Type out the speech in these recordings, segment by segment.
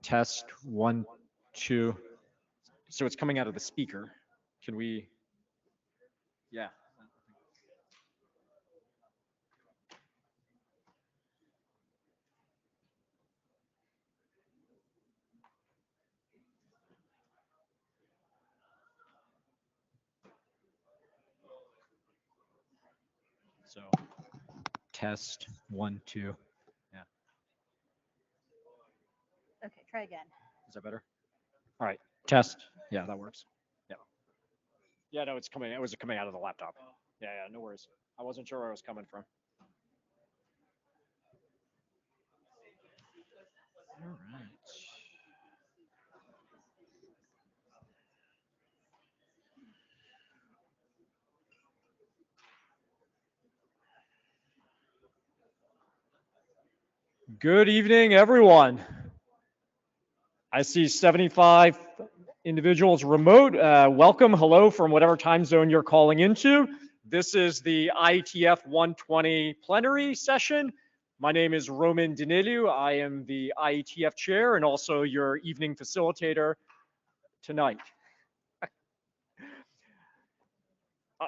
Test 1, 2. So it's coming out of the speaker. Can we? Yeah. So test 1, 2. Yeah. Okay, try again. Is that better? All right. Test. Yeah, that works. Yeah. Yeah, no, it's coming. It was coming out of the laptop. Yeah, yeah, no worries. I wasn't sure where it was coming from. All right. Good evening, everyone. I see 75 individuals remote. Welcome, hello from whatever time zone you're calling into. This is the IETF 120 plenary session. My name is Roman Daniliu. I am the IETF chair and also your evening facilitator tonight.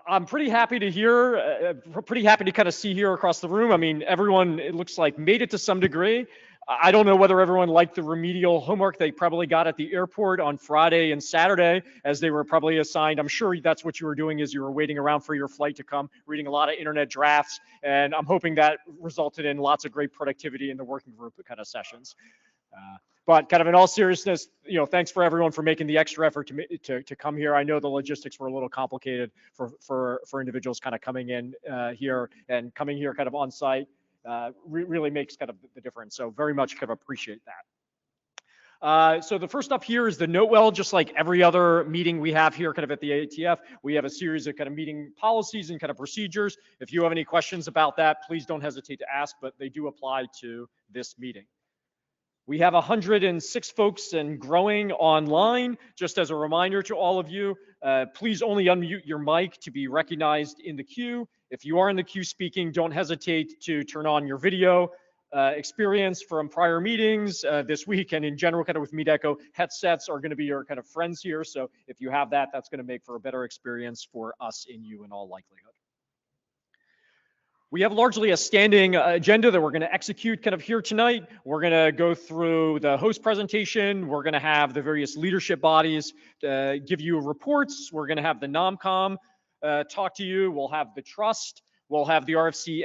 I'm pretty happy to hear, pretty happy to kind of see here across the room. I mean, everyone, it looks like, made it to some degree. I don't know whether everyone liked the remedial homework they probably got at the airport on Friday and Saturday, as they were probably assigned. I'm sure that's what you were doing, is you were waiting around for your flight to come, reading a lot of internet drafts, and I'm hoping that resulted in lots of great productivity in the working group kind of sessions. But kind of in all seriousness, thanks for everyone for making the extra effort to come here. I know the logistics were a little complicated for individuals kind of coming in here, and coming here kind of on site really makes kind of the difference. So very much kind of appreciate that. So the first up here is the Notewell. Just like every other meeting we have here kind of at the IETF, we have a series of kind of meeting policies and kind of procedures. If you have any questions about that, please don't hesitate to ask, but they do apply to this meeting. We have 106 folks and growing online. Just as a reminder to all of you, please only unmute your mic to be recognized in the queue. If you are in the queue speaking, don't hesitate to turn on your video. Experience from prior meetings this week and in general kind of with MeetEcho, headsets are going to be your kind of friends here. So if you have that, that's going to make for a better experience for us and you in all likelihood. We have largely a standing agenda that we're going to execute kind of here tonight. We're going to go through the host presentation. We're going to have the various leadership bodies give you reports. We're going to have the NOMCOM talk to you. We'll have the trust. We'll have the RFC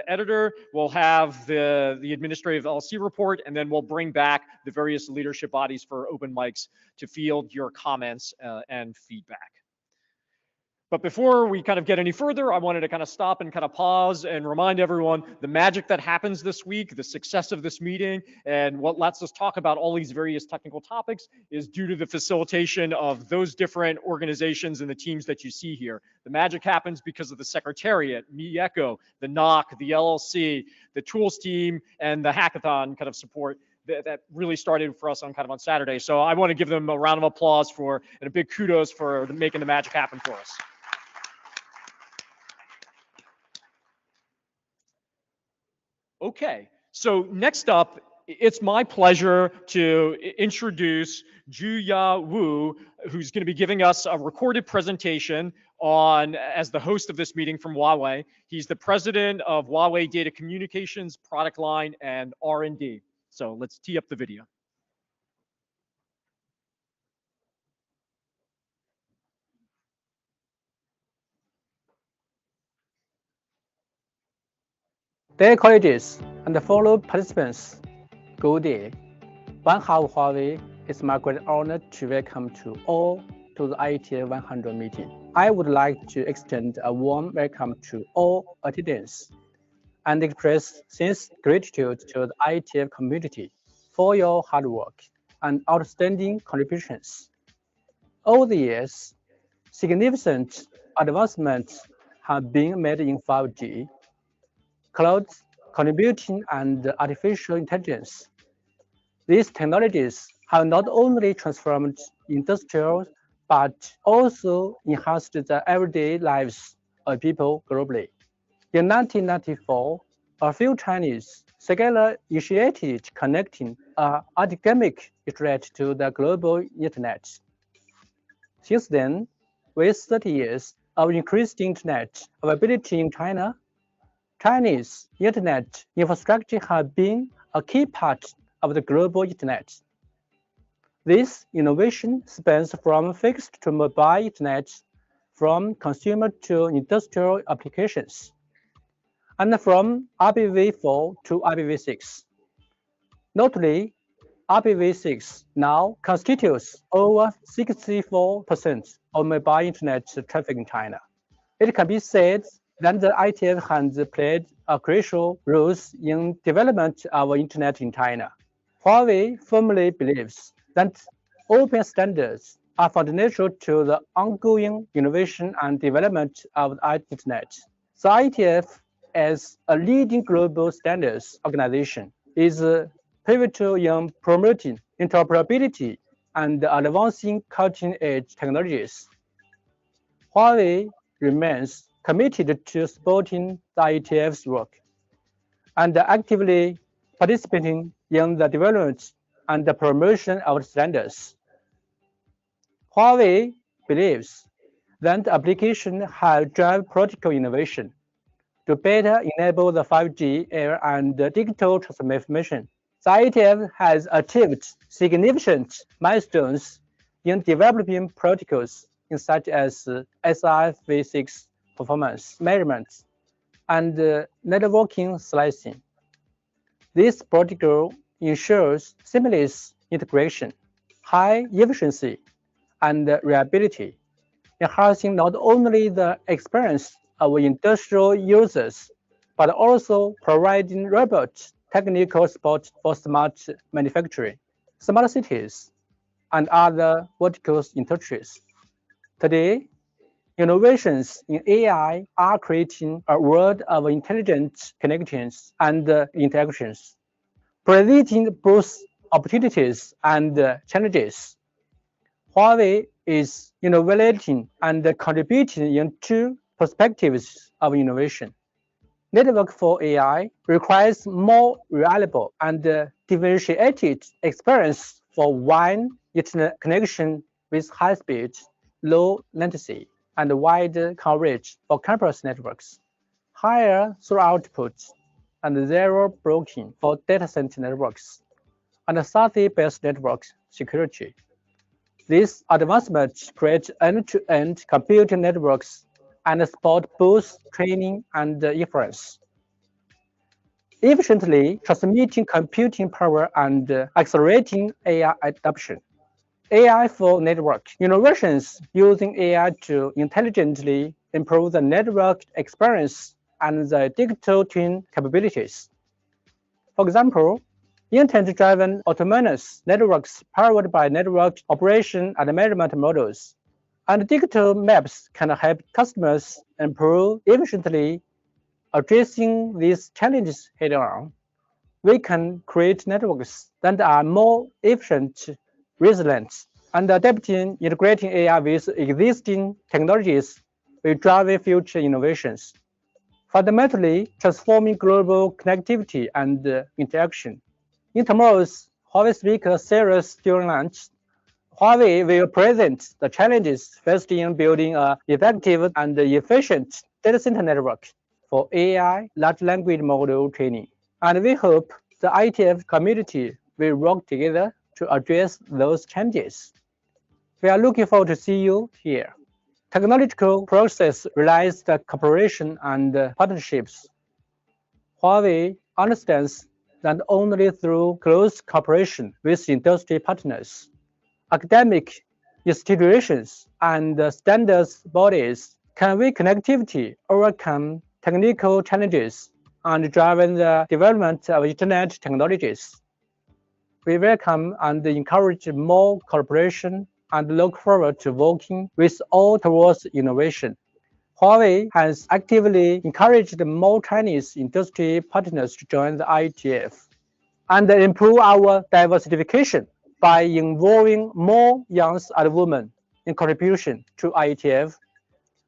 editor. We'll have the administrative LC report, and then we'll bring back the various leadership bodies for open mics to field your comments and feedback. But before we kind of get any further, I wanted to kind of stop and kind of pause and remind everyone the magic that happens this week, the success of this meeting, and what lets us talk about all these various technical topics is due to the facilitation of those different organizations and the teams that you see here. The magic happens because of the Secretariat, MeetEcho, the NOC, the LLC, the tools team, and the hackathon kind of support that really started for us on Saturday. So I want to give them a round of applause and a big kudos for making the magic happen for us. Okay, so next up, it's my pleasure to introduce Juya Wu, who's going to be giving us a recorded presentation as the host of this meeting from Huawei. He's the president of Huawei Data Communications product line and R&D. So let's tee up the video. Dear colleagues and fellow participants, good day. On behalf of Huawei, it's my great honor to welcome you all to the IETF 100 meeting. I would like to extend a warm welcome to all attendees and express sincere gratitude to the IETF community for your hard work and outstanding contributions. Over the years, significant advancements have been made in 5G, cloud computing, and artificial intelligence. These technologies have not only transformed industrial, but also enhanced the everyday lives of people globally. In 1994, a few Chinese together initiated connecting an academic threat to the global internet. Since then, with 30 years of increased internet availability in China, Chinese internet infrastructure has been a key part of the global internet. This innovation spans from fixed to mobile internet, from consumer to industrial applications, and from IPv4 to IPv6. Notably, IPv6 now constitutes over 64% of mobile internet traffic in China. It can be said that the IETF has played a crucial role in development of internet in China. Huawei firmly believes that open standards are fundamental to the ongoing innovation and development of the internet. The IETF, as a leading global standards organization, is pivotal in promoting interoperability and advancing cutting-edge technologies. Huawei remains committed to supporting the IETF's work and actively participating in the development and the promotion of standards. Huawei believes that the application has driven practical innovation to better enable the 5G era and digital transformation. The IETF has achieved significant milestones in developing protocols such as SIV6 performance measurements and networking slicing. This protocol ensures seamless integration, high efficiency, and reliability, enhancing not only the experience of industrial users, but also providing robust technical support for smart manufacturing, smart cities, and other vertical industries. Today, innovations in AI are creating a world of intelligent connections and interactions, presenting both opportunities and challenges. Huawei is innovating and contributing in two perspectives of innovation. Network for AI requires more reliable and differentiated experience for wide internet connection with high speed, low latency, and wide coverage for campus networks, higher throughput output, and zero blocking for data center networks, and SASE-based network security. These advancements create end-to-end computing networks and support both training and inference, efficiently transmitting computing power and accelerating AI adoption. AI for network innovations using AI to intelligently improve the network experience and the digital twin capabilities. For example, intent-driven autonomous networks powered by network operation and measurement models and digital maps can help customers improve efficiently addressing these challenges head-on. We can create networks that are more efficient, resilient, and adapting, integrating AI with existing technologies will drive future innovations, fundamentally transforming global connectivity and interaction. In tomorrow's Huawei Speaker Series during launch, Huawei will present the challenges faced in building an effective and efficient data center network for AI large language model training. And we hope the IETF community will work together to address those challenges. We are looking forward to see you here. Technological process relies on cooperation and partnerships. Huawei understands that only through close cooperation with industry partners, academic institutions, and standards bodies can we connectivity overcome technical challenges and drive the development of internet technologies. We welcome and encourage more cooperation and look forward to working with all towards innovation. Huawei has actively encouraged more Chinese industry partners to join the IETF and improve our diversification by involving more young and women in contribution to IETF.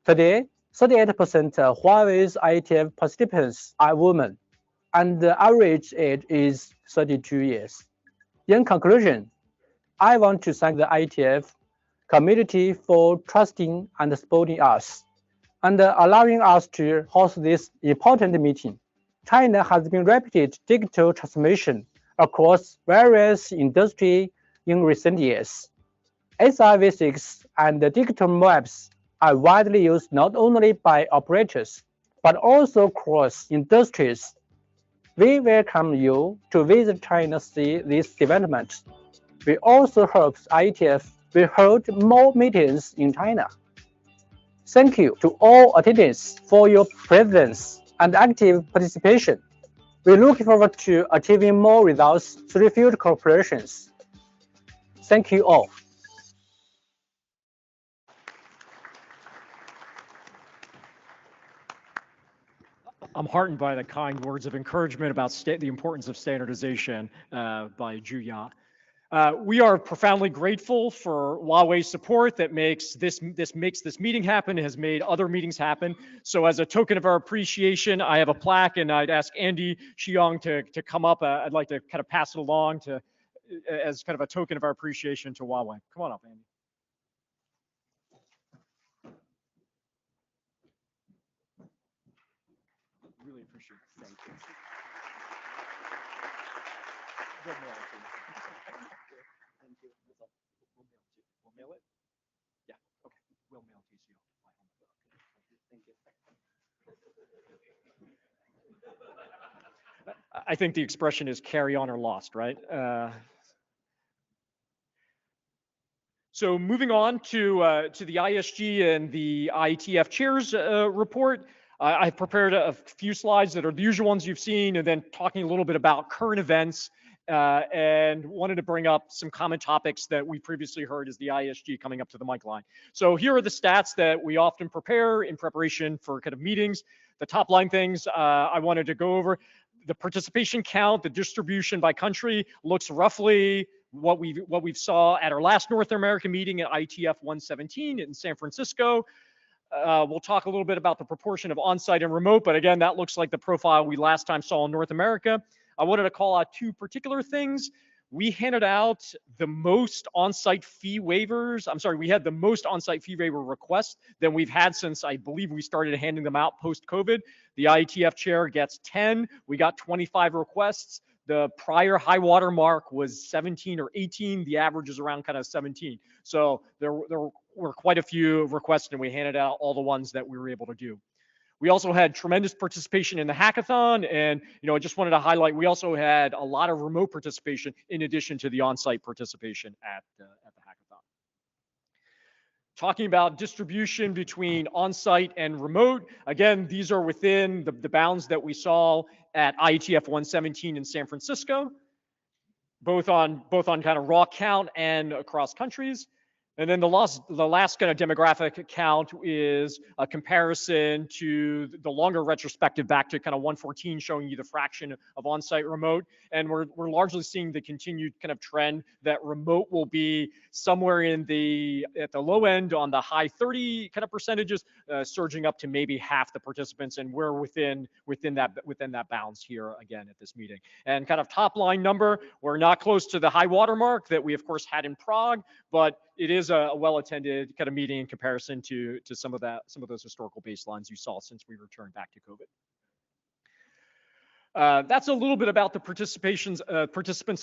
Today, 38% of Huawei's IETF participants are women, and the average age is 32 years. In conclusion, I want to thank the IETF community for trusting and supporting us and allowing us to host this important meeting. China has been rapid digital transformation across various industries in recent years. SIV6 and digital maps are widely used not only by operators, but also across industries. We welcome you to visit China to see these developments. We also hope IETF will hold more meetings in China. Thank you to all attendees for your presence and active participation. We look forward to achieving more results through future cooperations. Thank you all. I'm heartened by the kind words of encouragement about the importance of standardization by Juya. We are profoundly grateful for Huawei's support that makes this meeting happen, has made other meetings happen. So as a token of our appreciation, I have a plaque, and I'd ask Andy Xiong to come up. I'd like to kind of pass it along as kind of a token of our appreciation to Huawei. Come on up, Andy. Really appreciate it. Thank you. We'll mail it to you. Thank you. We'll mail it? Yeah, okay. We'll mail it to you. Thank you. I think the expression is carry on or lost, right? So moving on to the ISG and the IETF chairs report. I've prepared a few slides that are the usual ones you've seen, and then talking a little bit about current events, and wanted to bring up some common topics that we previously heard as the ISG coming up to the mic line. So here are the stats that we often prepare in preparation for kind of meetings. The top line things I wanted to go over. The participation count, the distribution by country looks roughly what we saw at our last North American meeting at IETF 117 in San Francisco. We'll talk a little bit about the proportion of on-site and remote, but again, that looks like the profile we last time saw in North America. I wanted to call out two particular things. We handed out the most on-site fee waivers. I'm sorry, we had the most on-site fee waiver requests than we've had since I believe we started handing them out post-COVID. The IETF chair gets 10. We got 25 requests. The prior high water mark was 17 or 18. The average is around kind of 17. So there were quite a few requests, and we handed out all the ones that we were able to do. We also had tremendous participation in the hackathon, and I just wanted to highlight we also had a lot of remote participation in addition to the on-site participation at the hackathon. Talking about distribution between on-site and remote, again, these are within the bounds that we saw at IETF 117 in San Francisco, both on kind of raw count and across countries. And then the last kind of demographic count is a comparison to the longer retrospective back to kind of 114, showing you the fraction of on-site remote. And we're largely seeing the continued kind of trend that remote will be somewhere at the low end on the high 30 kind of percentages, surging up to maybe half the participants. And we're within that bounds here again at this meeting. And kind of top line number, we're not close to the high water mark that we of course had in Prague, but it is a well-attended kind of meeting in comparison to some of those historical baselines you saw since we returned back to COVID. That's a little bit about the participants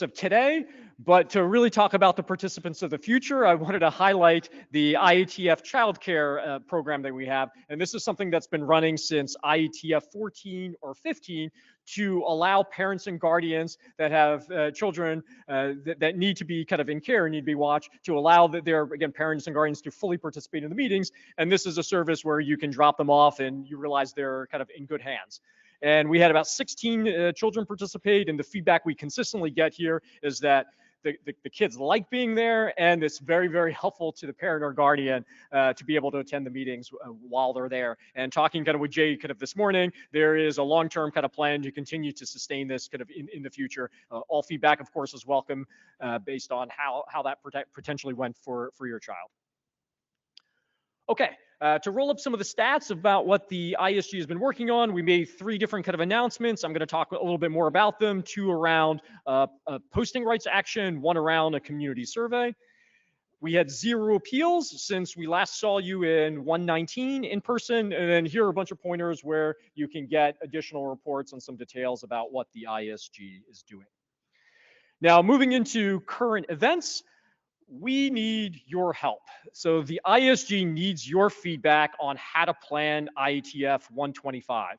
of today, but to really talk about the participants of the future, I wanted to highlight the IETF childcare program that we have. And this is something that's been running since IETF 14 or 15 to allow parents and guardians that have children that need to be kind of in care and need to be watched, to allow their, again, parents and guardians to fully participate in the meetings. And this is a service where you can drop them off and you realize they're kind of in good hands. And we had about 16 children participate, and the feedback we consistently get here is that the kids like being there, and it's very, very helpful to the parent or guardian to be able to attend the meetings while they're there. And talking kind of with Jay kind of this morning, there is a long-term kind of plan to continue to sustain this kind of in the future. All feedback, of course, is welcome based on how that potentially went for your child. Okay, To roll up some of the stats about what the ISG has been working on, we made 3 different kind of announcements. I'm going to talk a little bit more about them, 2 around posting rights action, 1 around a community survey. We had 0 appeals since we last saw you in 119 in person, and then here are a bunch of pointers where you can get additional reports on some details about what the ISG is doing. Now, moving into current events, we need your help. So the ISG needs your feedback on how to plan IETF 125.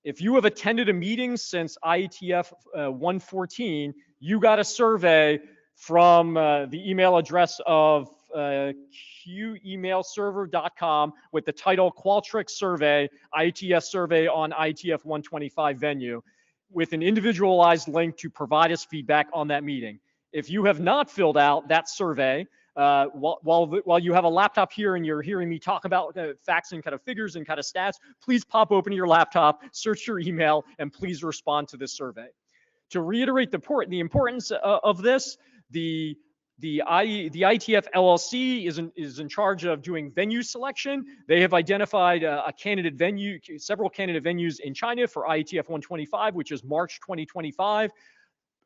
If you have attended a meeting since IETF 114, you got a survey from the email address of qemailserver.com with the title Qualtrics Survey, IETF Survey on IETF 125 venue, with an individualized link to provide us feedback on that meeting. If you have not filled out that survey, while you have a laptop here and you're hearing me talk about facts and kind of figures and kind of stats, please pop open your laptop, search your email, and please respond to this survey. To reiterate the importance of this, the IETF LLC is in charge of doing venue selection. They have identified several candidate venues in China for IETF 125, which is March 2025.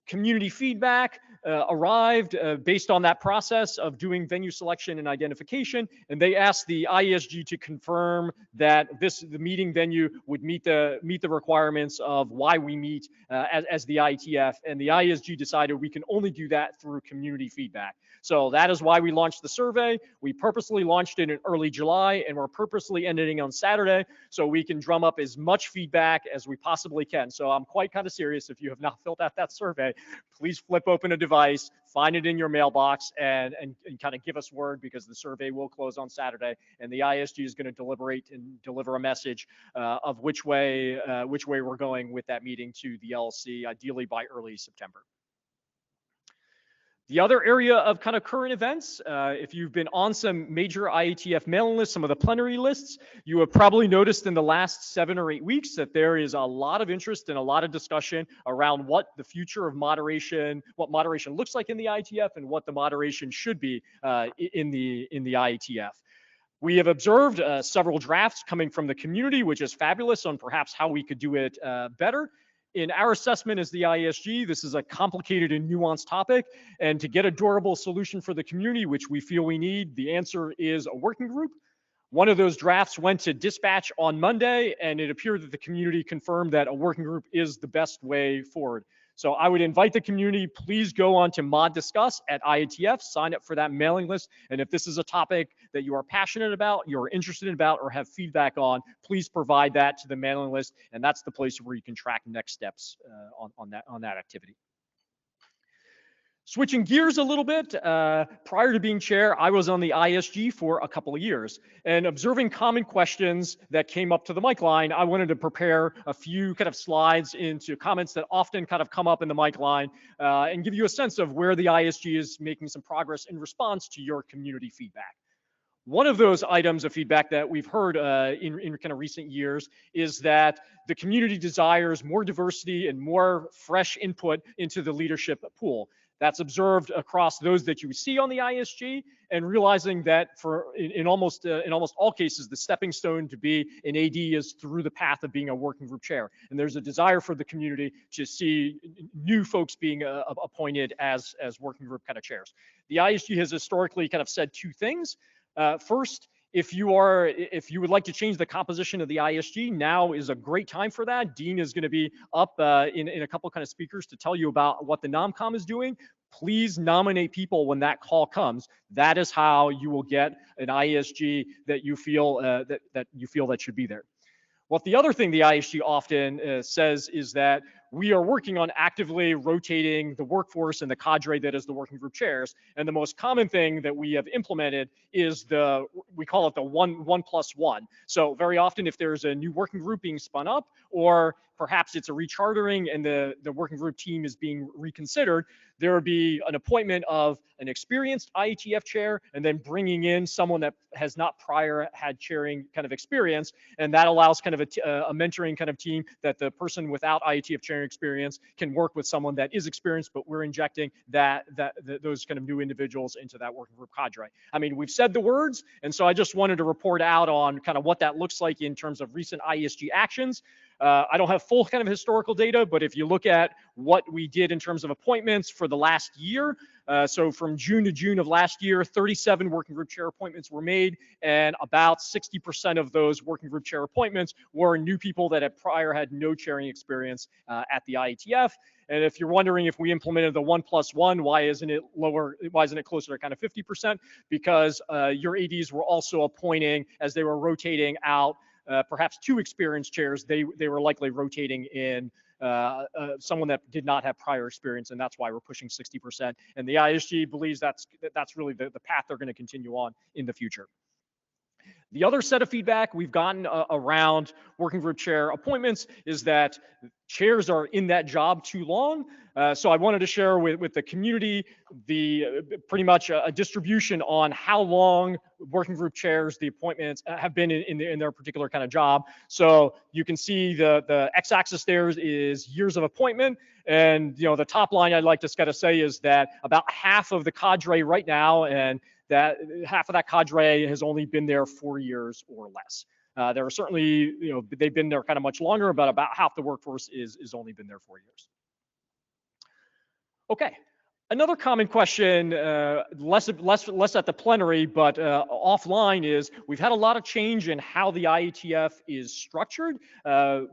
Community feedback arrived based on that process of doing venue selection and identification, and they asked the ISG to confirm that the meeting venue would meet the requirements of why we meet as the IETF, and the ISG decided we can only do that through community feedback. So that is why we launched the survey. We purposely launched it in early July, and we're purposely ending on Saturday so we can drum up as much feedback as we possibly can. So I'm quite kind of serious. If you have not filled out that survey, please flip open a device, find it in your mailbox, and kind of give us word, because the survey will close on Saturday, and the ISG is going to deliberate and deliver a message of which way we're going with that meeting to the LLC, ideally by early September. The other area of kind of current events, if you've been on some major IETF mailing lists, some of the plenary lists, you have probably noticed in the last 7 or 8 weeks that there is a lot of interest and a lot of discussion around what the future of moderation, what moderation looks like in the IETF, and what the moderation should be in the IETF. We have observed several drafts coming from the community, which is fabulous, on perhaps how we could do it better. In our assessment as the ISG, this is a complicated and nuanced topic, and to get a durable solution for the community, which we feel we need, the answer is a working group. One of those drafts went to dispatch on Monday, and it appeared that the community confirmed that a working group is the best way forward. So I would invite the community, please go on to Mod Discuss at IETF, sign up for that mailing list. And if this is a topic that you are passionate about, you're interested about, or have feedback on, please provide that to the mailing list. And that's the place where you can track next steps on that activity. Switching gears a little bit, prior to being chair, I was on the ISG for a couple of years, and observing common questions that came up to the mic line, I wanted to prepare a few kind of slides into comments that often kind of come up in the mic line, and give you a sense of where the ISG is making some progress in response to your community feedback. One of those items of feedback that we've heard in kind of recent years is that the community desires more diversity and more fresh input into the leadership pool. That's observed across those that you see on the ISG, and realizing that in almost all cases, the stepping stone to be an AD is through the path of being a working group chair. And there's a desire for the community to see new folks being appointed as working group kind of chairs. The ISG has historically kind of said 2 things. First, if you would like to change the composition of the ISG, now is a great time for that. Dean is going to be up in a couple kind of speakers to tell you about what the NomCom is doing. Please nominate people when that call comes. That is how you will get an ISG that you feel that should be there. Well, the other thing the ISG often says is that we are working on actively rotating the workforce and the cadre that is the working group chairs. And the most common thing that we have implemented is we call it the 1+1. So very often, if there's a new working group being spun up, or perhaps it's a rechartering and the working group team is being reconsidered, there would be an appointment of an experienced IETF chair and then bringing in someone that has not prior had chairing kind of experience. And that allows kind of a mentoring kind of team that the person without IETF chairing experience can work with someone that is experienced, but we're injecting those kind of new individuals into that working group cadre. I mean, we've said the words, and so I just wanted to report out on kind of what that looks like in terms of recent IESG actions. I don't have full kind of historical data, but if you look at what we did in terms of appointments for the last year, so from June to June of last year, 37 working group chair appointments were made, and about 60% of those working group chair appointments were new people that had prior had no chairing experience at the IETF. And if you're wondering if we implemented the 1+1, why isn't it lower? Why isn't it closer to kind of 50%? Because your ADs were also appointing as they were rotating out. Perhaps 2 experienced chairs, they were likely rotating in someone that did not have prior experience, and that's why we're pushing 60%. And the ISG believes that's really the path they're going to continue on in the future. The other set of feedback we've gotten around working group chair appointments is that chairs are in that job too long. So I wanted to share with the community pretty much a distribution on how long working group chairs, the appointments have been in their particular kind of job. So you can see the x-axis there is years of appointment. And the top line I'd like to kind of say is that about half of the cadre right now, and that half of that cadre has only been there 4 years or less. There are certainly, they've been there kind of much longer, but about half the workforce is only been there 4 years. Okay. Another common question, less at the plenary, but offline, is we've had a lot of change in how the IETF is structured.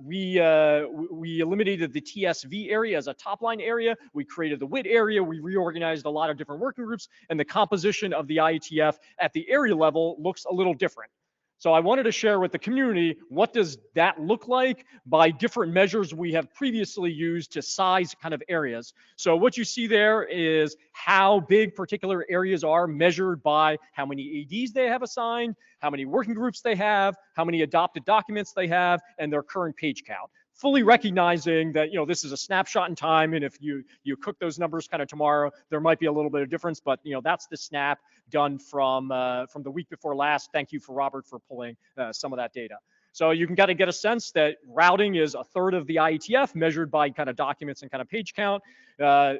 We eliminated the TSV area as a top-line area. We created the WIT area. We reorganized a lot of different working groups, and the composition of the IETF at the area level looks a little different. So I wanted to share with the community, what does that look like by different measures we have previously used to size kind of areas. So what you see there is how big particular areas are measured by how many ADs they have assigned, how many working groups they have, how many adopted documents they have, and their current page count. Fully recognizing that this is a snapshot in time, and if you cook those numbers kind of tomorrow, there might be a little bit of difference, but that's the snap done from the week before last. Thank you for Robert for pulling some of that data. So you can kind of get a sense that routing is 1/3 of the IETF measured by kind of documents and kind of page count, and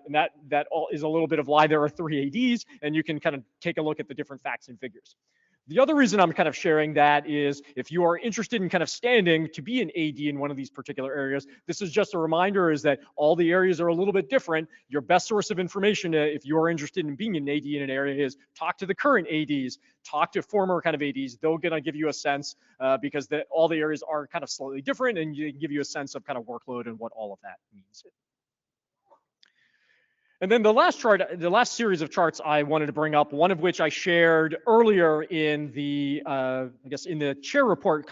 that all is a little bit of why there are 3 ADs, and you can kind of take a look at the different facts and figures. The other reason I'm kind of sharing that is if you are interested in kind of standing to be an AD in one of these particular areas, this is just a reminder is that all the areas are a little bit different. Your best source of information, if you are interested in being an AD in an area, is talk to the current ADs, talk to former kind of ADs. They're going to give you a sense because all the areas are kind of slightly different, and you give you a sense of kind of workload and what all of that means. And then the last chart, the last series of charts I wanted to bring up, one of which I shared earlier in the, I guess in the chair report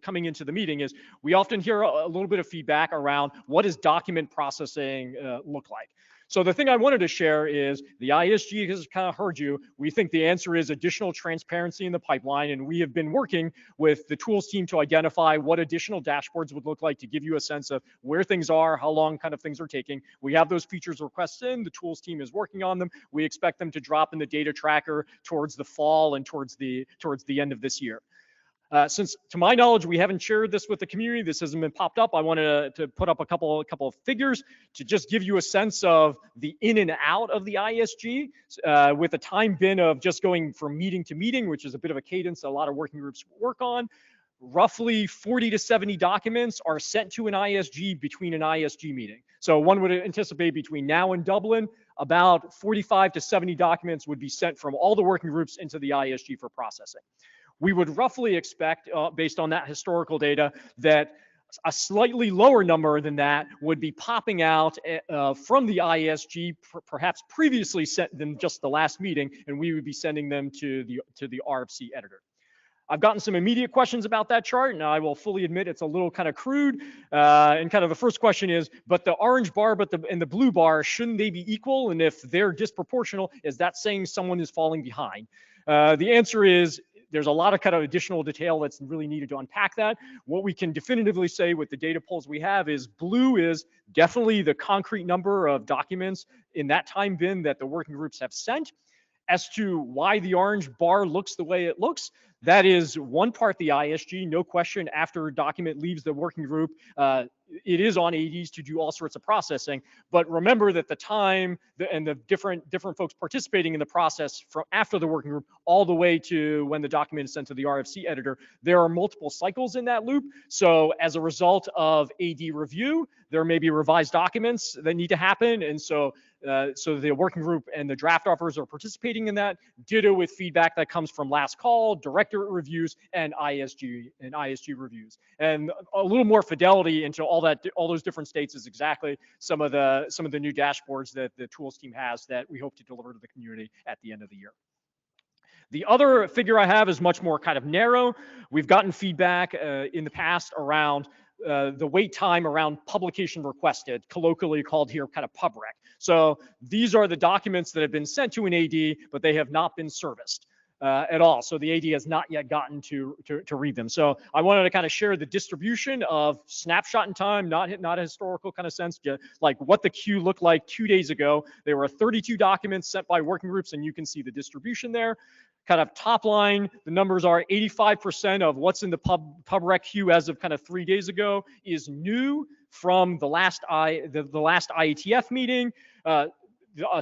coming into the meeting, is we often hear a little bit of feedback around what does document processing look like. So the thing I wanted to share is the ISG has kind of heard you. We think the answer is additional transparency in the pipeline, and we have been working with the tools team to identify what additional dashboards would look like to give you a sense of where things are, how long kind of things are taking. We have those features requests in. The tools team is working on them. We expect them to drop in the data tracker towards the fall and towards the end of this year. Since, to my knowledge, we haven't shared this with the community, this hasn't been popped up, I wanted to put up a couple of figures to just give you a sense of the in and out of the ISG with a time bin of just going from meeting to meeting, which is a bit of a cadence a lot of working groups work on. Roughly 40 to 70 documents are sent to an ISG between an ISG meeting. So one would anticipate between now and Dublin, about 45 to 70 documents would be sent from all the working groups into the ISG for processing. We would roughly expect, based on that historical data, that a slightly lower number than that would be popping out from the ISG, perhaps previously sent them just the last meeting, and we would be sending them to the RFC editor. I've gotten some immediate questions about that chart, and I will fully admit it's a little kind of crude. And kind of the first question is, but the orange bar and the blue bar, shouldn't they be equal? And if they're disproportional, is that saying someone is falling behind? The answer is, there's a lot of kind of additional detail that's really needed to unpack that. What we can definitively say with the data polls we have is blue is definitely the concrete number of documents in that time bin that the working groups have sent. As to why the orange bar looks the way it looks, that is one part the ISG, no question. After a document leaves the working group, it is on ADs to do all sorts of processing. But remember that the time and the different folks participating in the process from after the working group all the way to when the document is sent to the RFC editor, there are multiple cycles in that loop. So as a result of AD review, there may be revised documents that need to happen. And so the working group and the draft offers are participating in that. Ditto with feedback that comes from last call, director reviews, and ISG reviews. And a little more fidelity into all those different states is exactly some of the new dashboards that the tools team has that we hope to deliver to the community at the end of the year. The other figure I have is much more kind of narrow. We've gotten feedback in the past around the wait time around publication requested, colloquially called here kind of PubRec. So these are the documents that have been sent to an AD, but they have not been serviced at all. So the AD has not yet gotten to read them. So I wanted to kind of share the distribution of snapshot in time, not a historical kind of sense, just like what the queue looked like 2 days ago. There were 32 documents sent by working groups, and you can see the distribution there. Kind of top line, the numbers are 85% of what's in the PubRec queue as of kind of 3 days ago is new from the last IETF meeting. A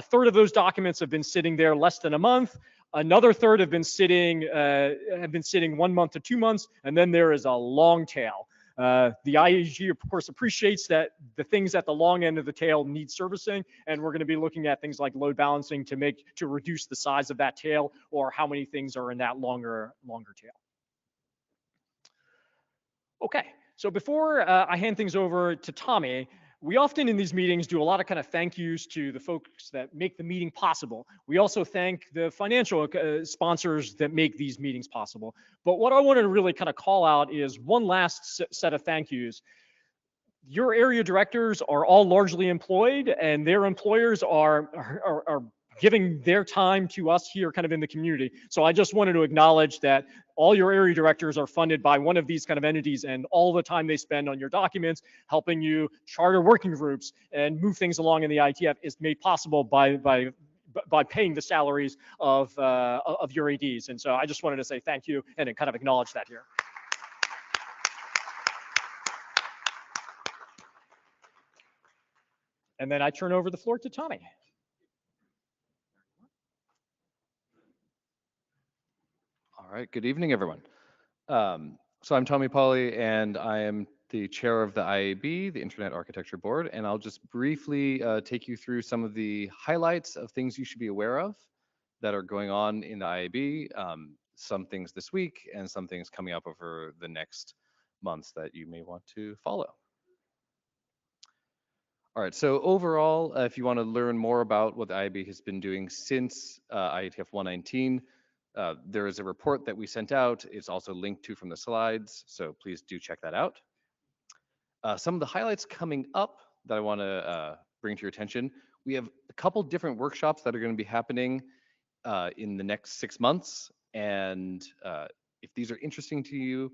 third of those documents have been sitting there less than a month. Another third have been sitting 1 month to 2 months, and then there is a long tail. The IEG, of course, appreciates that the things at the long end of the tail need servicing, and we're going to be looking at things like load balancing to reduce the size of that tail or how many things are in that longer tail. Okay, so before I hand things over to Tommy, we often in these meetings do a lot of kind of thank yous to the folks that make the meeting possible. We also thank the financial sponsors that make these meetings possible. But what I wanted to really kind of call out is one last set of thank yous. Your area directors are all largely employed, and their employers are giving their time to us here kind of in the community. So I just wanted to acknowledge that all your area directors are funded by one of these kind of entities, and all the time they spend on your documents, helping you charter working groups and move things along in the IETF is made possible by paying the salaries of your ADs. And so I just wanted to say thank you and kind of acknowledge that here. And then I turn over the floor to Tommy. All right, good evening, everyone. So I'm Tommy Pauly, and I am the chair of the IAB, the Internet Architecture Board, and I'll just briefly take you through some of the highlights of things you should be aware of that are going on in the IAB, some things this week, and some things coming up over the next months that you may want to follow. All right, so overall, if you want to learn more about what the IAB has been doing since IETF 119, there is a report that we sent out. It's also linked to from the slides, so please do check that out. Some of the highlights coming up that I want to bring to your attention, we have a couple different workshops that are going to be happening in the next 6 months, and if these are interesting to you,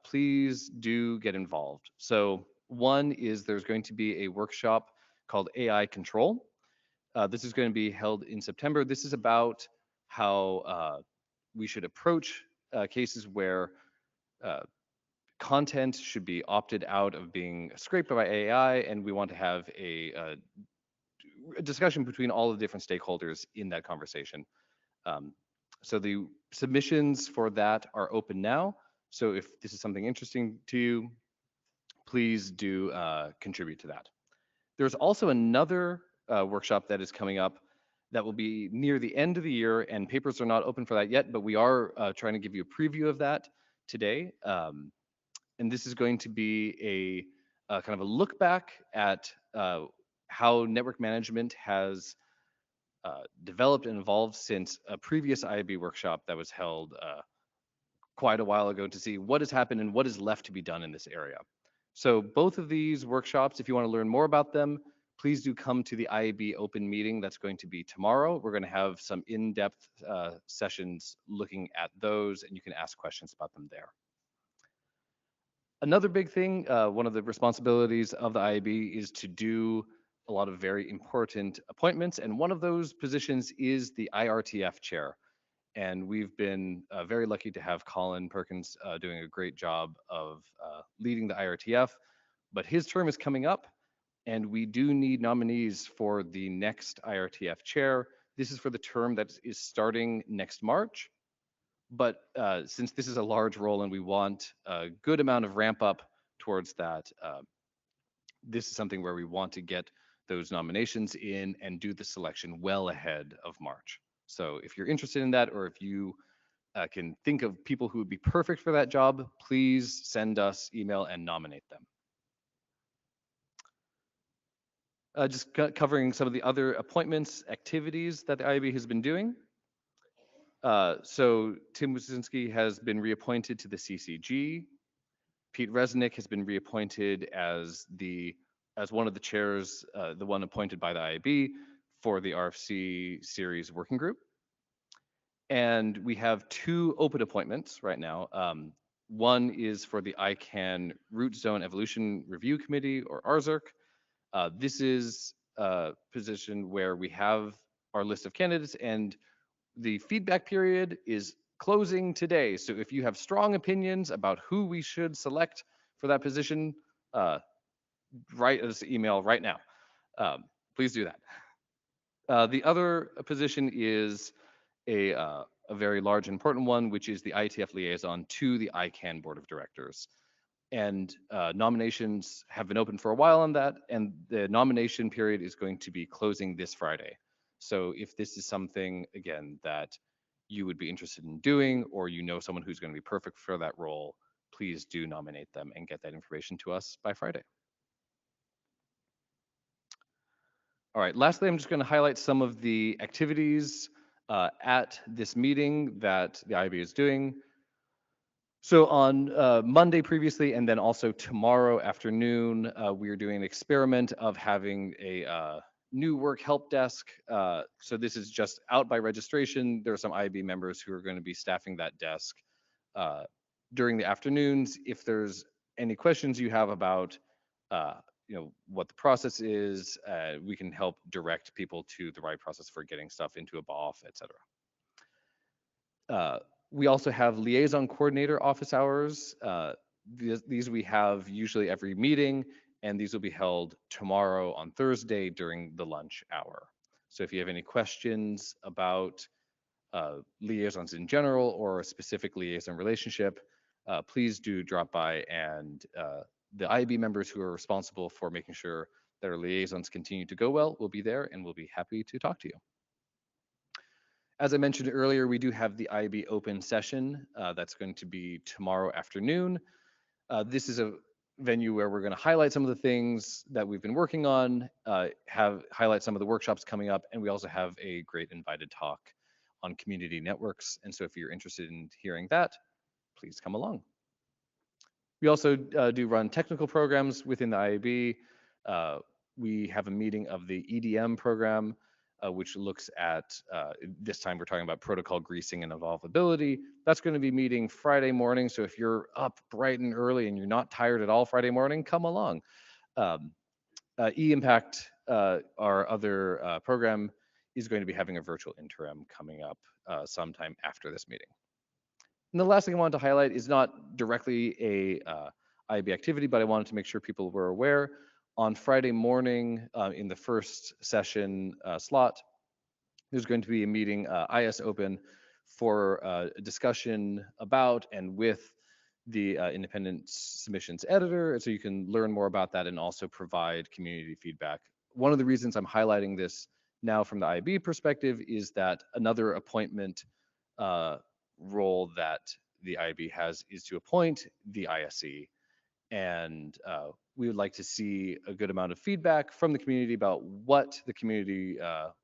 please do get involved. So one is there's going to be a workshop called AI Control. This is going to be held in September. This is about how we should approach cases where content should be opted out of being scraped by AI, and we want to have a discussion between all the different stakeholders in that conversation. So the submissions for that are open now. So if this is something interesting to you, please do contribute to that. There's also another workshop that is coming up that will be near the end of the year, and papers are not open for that yet, but we are trying to give you a preview of that today. And this is going to be a kind of a look back at how network management has developed and evolved since a previous IAB workshop that was held quite a while ago to see what has happened and what is left to be done in this area. So both of these workshops, if you want to learn more about them, please do come to the IAB open meeting that's going to be tomorrow. We're going to have some in-depth sessions looking at those, and you can ask questions about them there. Another big thing, one of the responsibilities of the IAB is to do a lot of very important appointments, and one of those positions is the IRTF chair. And we've been very lucky to have Colin Perkins doing a great job of leading the IRTF, but his term is coming up, and we do need nominees for the next IRTF chair. This is for the term that is starting next March. But since this is a large role and we want a good amount of ramp up towards that, this is something where we want to get those nominations in and do the selection well ahead of March. So if you're interested in that, or if you can think of people who would be perfect for that job, please send us email and nominate them. Just covering some of the other appointments, activities that the IAB has been doing. So Tim Wazinski has been reappointed to the CCG. Pete Resnick has been reappointed as one of the chairs, the one appointed by the IAB for the RFC series working group. And we have 2 open appointments right now. One is for the ICANN Root Zone Evolution Review Committee, or RZERC. This is a position where we have our list of candidates, and the feedback period is closing today. So if you have strong opinions about who we should select for that position, write us an email right now. Please do that. The other position is a very large and important one, which is the IETF liaison to the ICANN board of directors. And nominations have been open for a while on that, and the nomination period is going to be closing this Friday. So if this is something, again, that you would be interested in doing, or you know someone who's going to be perfect for that role, please do nominate them and get that information to us by Friday. All right, lastly, I'm just going to highlight some of the activities at this meeting that the IAB is doing. So on Monday previously, and then also tomorrow afternoon, we are doing an experiment of having a new work help desk. So this is just out by registration. There are some IAB members who are going to be staffing that desk during the afternoons. If there's any questions you have about what the process is, we can help direct people to the right process for getting stuff into a BOF, etc. We also have liaison coordinator office hours. These we have usually every meeting, and these will be held tomorrow on Thursday during the lunch hour. So if you have any questions about liaisons in general or a specific liaison relationship, please do drop by, and the IAB members who are responsible for making sure that our liaisons continue to go well will be there, and we'll be happy to talk to you. As I mentioned earlier, we do have the IAB open session that's going to be tomorrow afternoon. This is a venue where we're going to highlight some of the things that we've been working on, highlight some of the workshops coming up, and we also have a great invited talk on community networks. And so if you're interested in hearing that, please come along. We also do run technical programs within the IAB. We have a meeting of the EDM program, which looks at, this time we're talking about protocol greasing and evolvability. That's going to be meeting Friday morning. So if you're up bright and early and you're not tired at all Friday morning, come along. E-Impact, our other program, is going to be having a virtual interim coming up sometime after this meeting. And the last thing I wanted to highlight is not directly a IAB activity, but I wanted to make sure people were aware. On Friday morning, in the first session slot, there's going to be a meeting, IS Open, for a discussion about and with the independent submissions editor, so you can learn more about that and also provide community feedback. One of the reasons I'm highlighting this now from the IAB perspective is that another appointment role that the IAB has is to appoint the ISE. And we would like to see a good amount of feedback from the community about what the community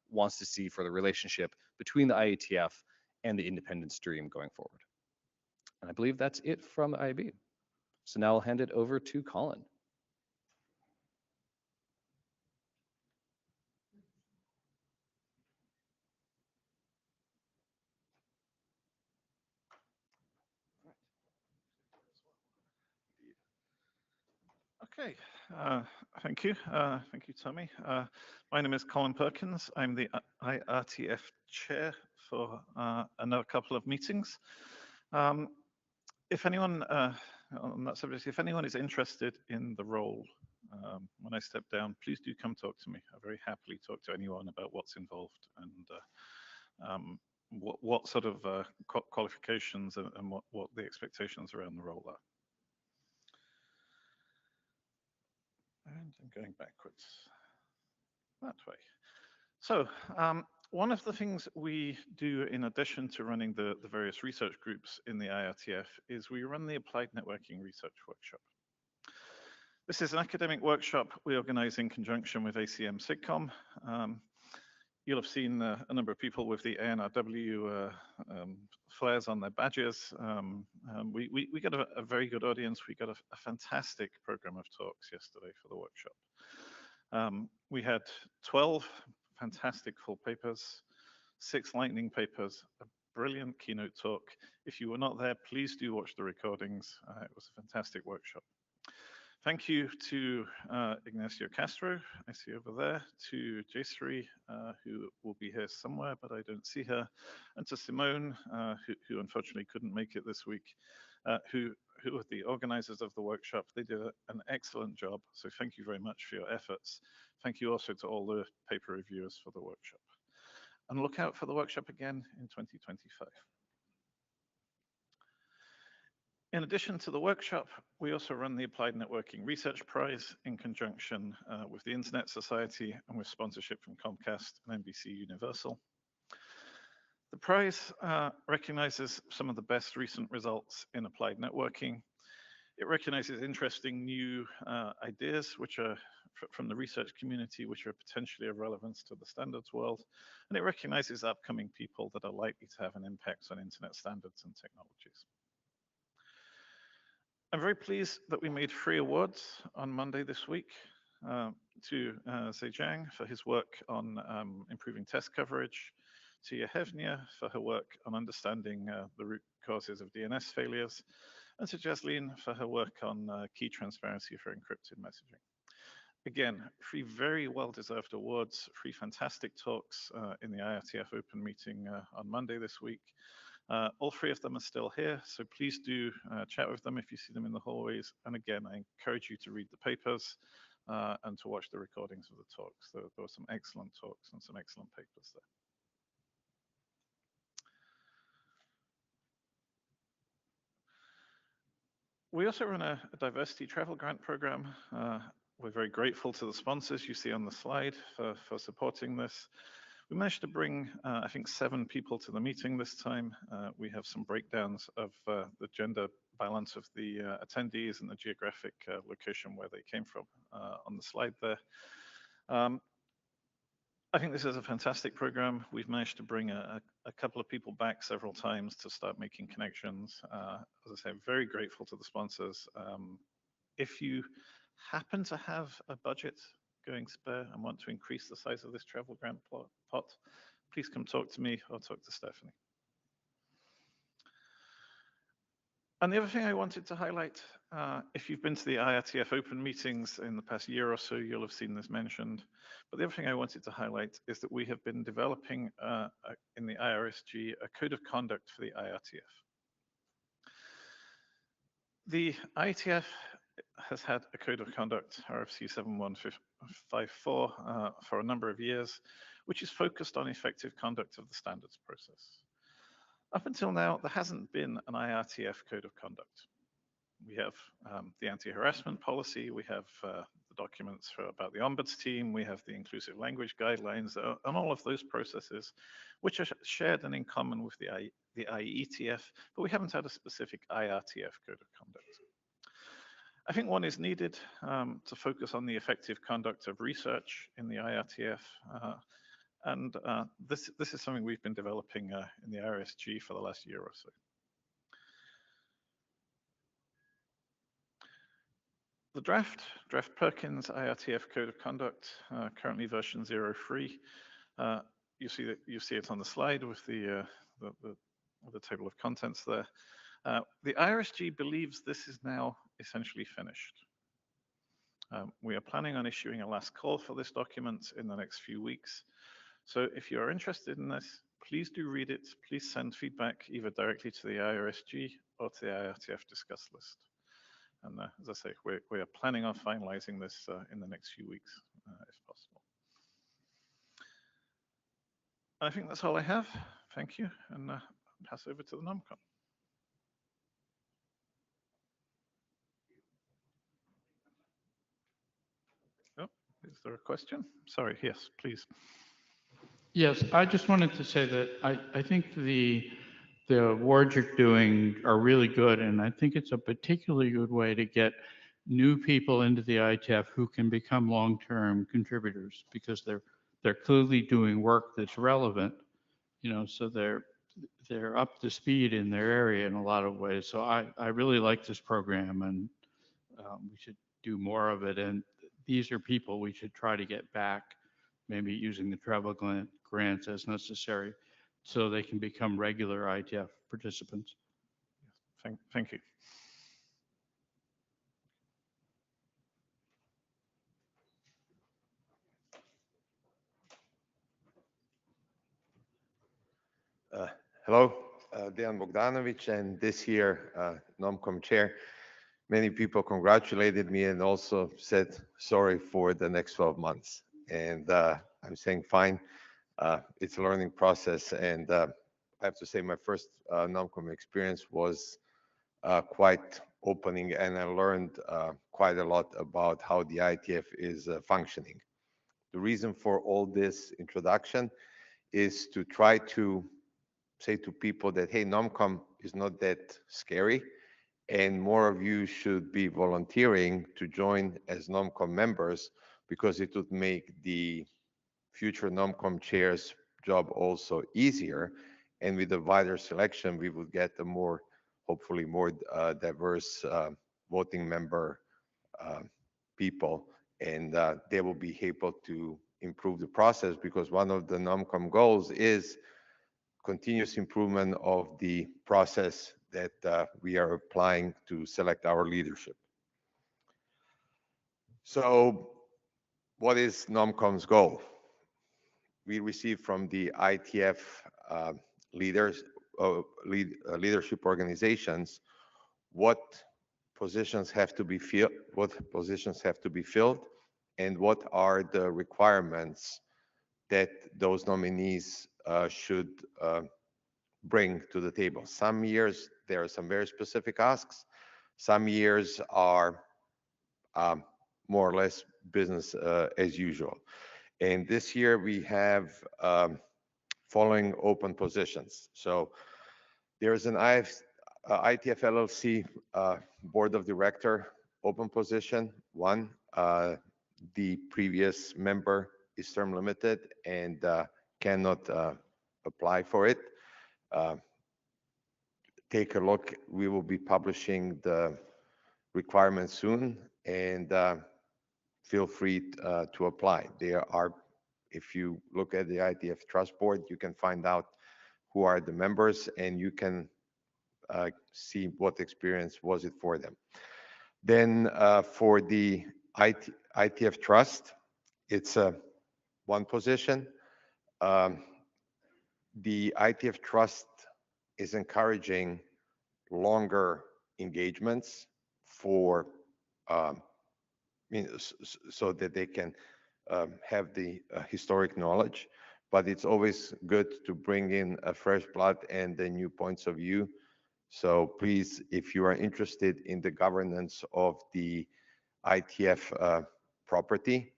wants to see for the relationship between the IETF and the independent stream going forward. And I believe that's it from the IAB. So now I'll hand it over to Colin. Okay, thank you. Thank you, Tommy. My name is Colin Perkins. I'm the IETF chair for another couple of meetings. If anyone, on that subject, if anyone is interested in the role when I step down, please do come talk to me. I very happily talk to anyone about what's involved and what sort of qualifications and what the expectations around the role are. And I'm going backwards that way. So one of the things we do in addition to running the various research groups in the IETF is we run the Applied Networking Research Workshop. This is an academic workshop we organize in conjunction with ACM SIGCOMM. You'll have seen a number of people with the ANRW flares on their badges. We got a very good audience. We got a fantastic program of talks yesterday for the workshop. We had 12 fantastic full papers, 6 lightning papers, a brilliant keynote talk. If you were not there, please do watch the recordings. It was a fantastic workshop. Thank you to Ignacio Castro, I see over there, to Jayshree, who will be here somewhere, but I don't see her, and to Simone, who unfortunately couldn't make it this week, who are the organizers of the workshop. They did an excellent job, so thank you very much for your efforts. Thank you also to all the paper reviewers for the workshop. And look out for the workshop again in 2025. In addition to the workshop, we also run the Applied Networking Research Prize in conjunction with the Internet Society and with sponsorship from Comcast and NBC Universal. The prize recognizes some of the best recent results in applied networking. It recognizes interesting new ideas which are from the research community, which are potentially of relevance to the standards world. And it recognizes upcoming people that are likely to have an impact on Internet standards and technologies. I'm very pleased that we made 3 awards on Monday this week to Zhejiang for his work on improving test coverage, to Yevhenia for her work on understanding the root causes of DNS failures, and to Jasleen for her work on key transparency for encrypted messaging. Again, 3 very well-deserved awards, 3 fantastic talks in the IETF open meeting on Monday this week. All 3 of them are still here, so please do chat with them if you see them in the hallways. And again, I encourage you to read the papers and to watch the recordings of the talks. There were some excellent talks and some excellent papers there. We also run a diversity travel grant program. We're very grateful to the sponsors you see on the slide for supporting this. We managed to bring, I think, 7 people to the meeting this time. We have some breakdowns of the gender balance of the attendees and the geographic location where they came from on the slide there. I think this is a fantastic program. We've managed to bring a couple of people back several times to start making connections. As I say, I'm very grateful to the sponsors. If you happen to have a budget going spare and want to increase the size of this travel grant pot, please come talk to me or talk to Stephanie. And the other thing I wanted to highlight, if you've been to the IETF open meetings in the past year or so, you'll have seen this mentioned. But the other thing I wanted to highlight is that we have been developing in the IRSG a code of conduct for the IETF. The IETF has had a code of conduct, RFC 7154, for a number of years, which is focused on effective conduct of the standards process. Up until now, there hasn't been an IRTF code of conduct. We have the anti-harassment policy, we have the documents about the ombuds team, we have the inclusive language guidelines, and all of those processes, which are shared and in common with the IETF, but we haven't had a specific IRTF code of conduct. I think one is needed to focus on the effective conduct of research in the IRTF, and this is something we've been developing in the IRSG for the last year or so. The draft Perkins IRTF Code of Conduct, currently version 03. You see it on the slide with the table of contents there. The IRSG believes this is now essentially finished. We are planning on issuing a last call for this document in the next few weeks. So if you are interested in this, please do read it. Please send feedback either directly to the IRSG or to the IETF discuss list. And as I say, we are planning on finalizing this in the next few weeks, if possible. I think that's all I have. Thank you, and pass over to the NomCom. Oh, is there a question? Sorry, yes, please. Yes, I just wanted to say that I think the awards you're doing are really good, and I think it's a particularly good way to get new people into the ITF who can become long-term contributors because they're clearly doing work that's relevant, you know, so they're up to speed in their area in a lot of ways. So I really like this program, and we should do more of it. And these are people we should try to get back, maybe using the travel grants as necessary, so they can become regular ITF participants. Thank you. Hello, Dejan Bogdanovic, and this year, NomCom chair. Many people congratulated me and also said sorry for the next 12 months. And I'm saying fine. It's a learning process, and I have to say my first NomCom experience was quite opening, and I learned quite a lot about how the IETF is functioning. The reason for all this introduction is to try to say to people that, hey, NomCom is not that scary, and more of you should be volunteering to join as NomCom members, because it would make the future NomCom chair's job also easier. And with a wider selection, we would get a more, hopefully more diverse voting member people, and they will be able to improve the process, because one of the NomCom goals is continuous improvement of the process that we are applying to select our leadership. So what is NomCom's goal? We received from the IETF leadership organizations what positions have to be filled, and what are the requirements that those nominees should bring to the table. Some years there are some very specific asks. Some years are more or less business as usual. And this year we have following open positions. So there's an IETF LLC board of director open position, one. The previous member is term limited and cannot apply for it. Take a look. We will be publishing the requirements soon, and feel free to apply. There are, if you look at the IETF Trust Board, you can find out who are the members, and you can see what experience was it for them. Then for the IETF Trust, it's one position. The IETF Trust is encouraging longer engagements for so that they can have the historic knowledge, but it's always good to bring in a fresh blood and the new points of view. So please, if you are interested in the governance of the IETF property,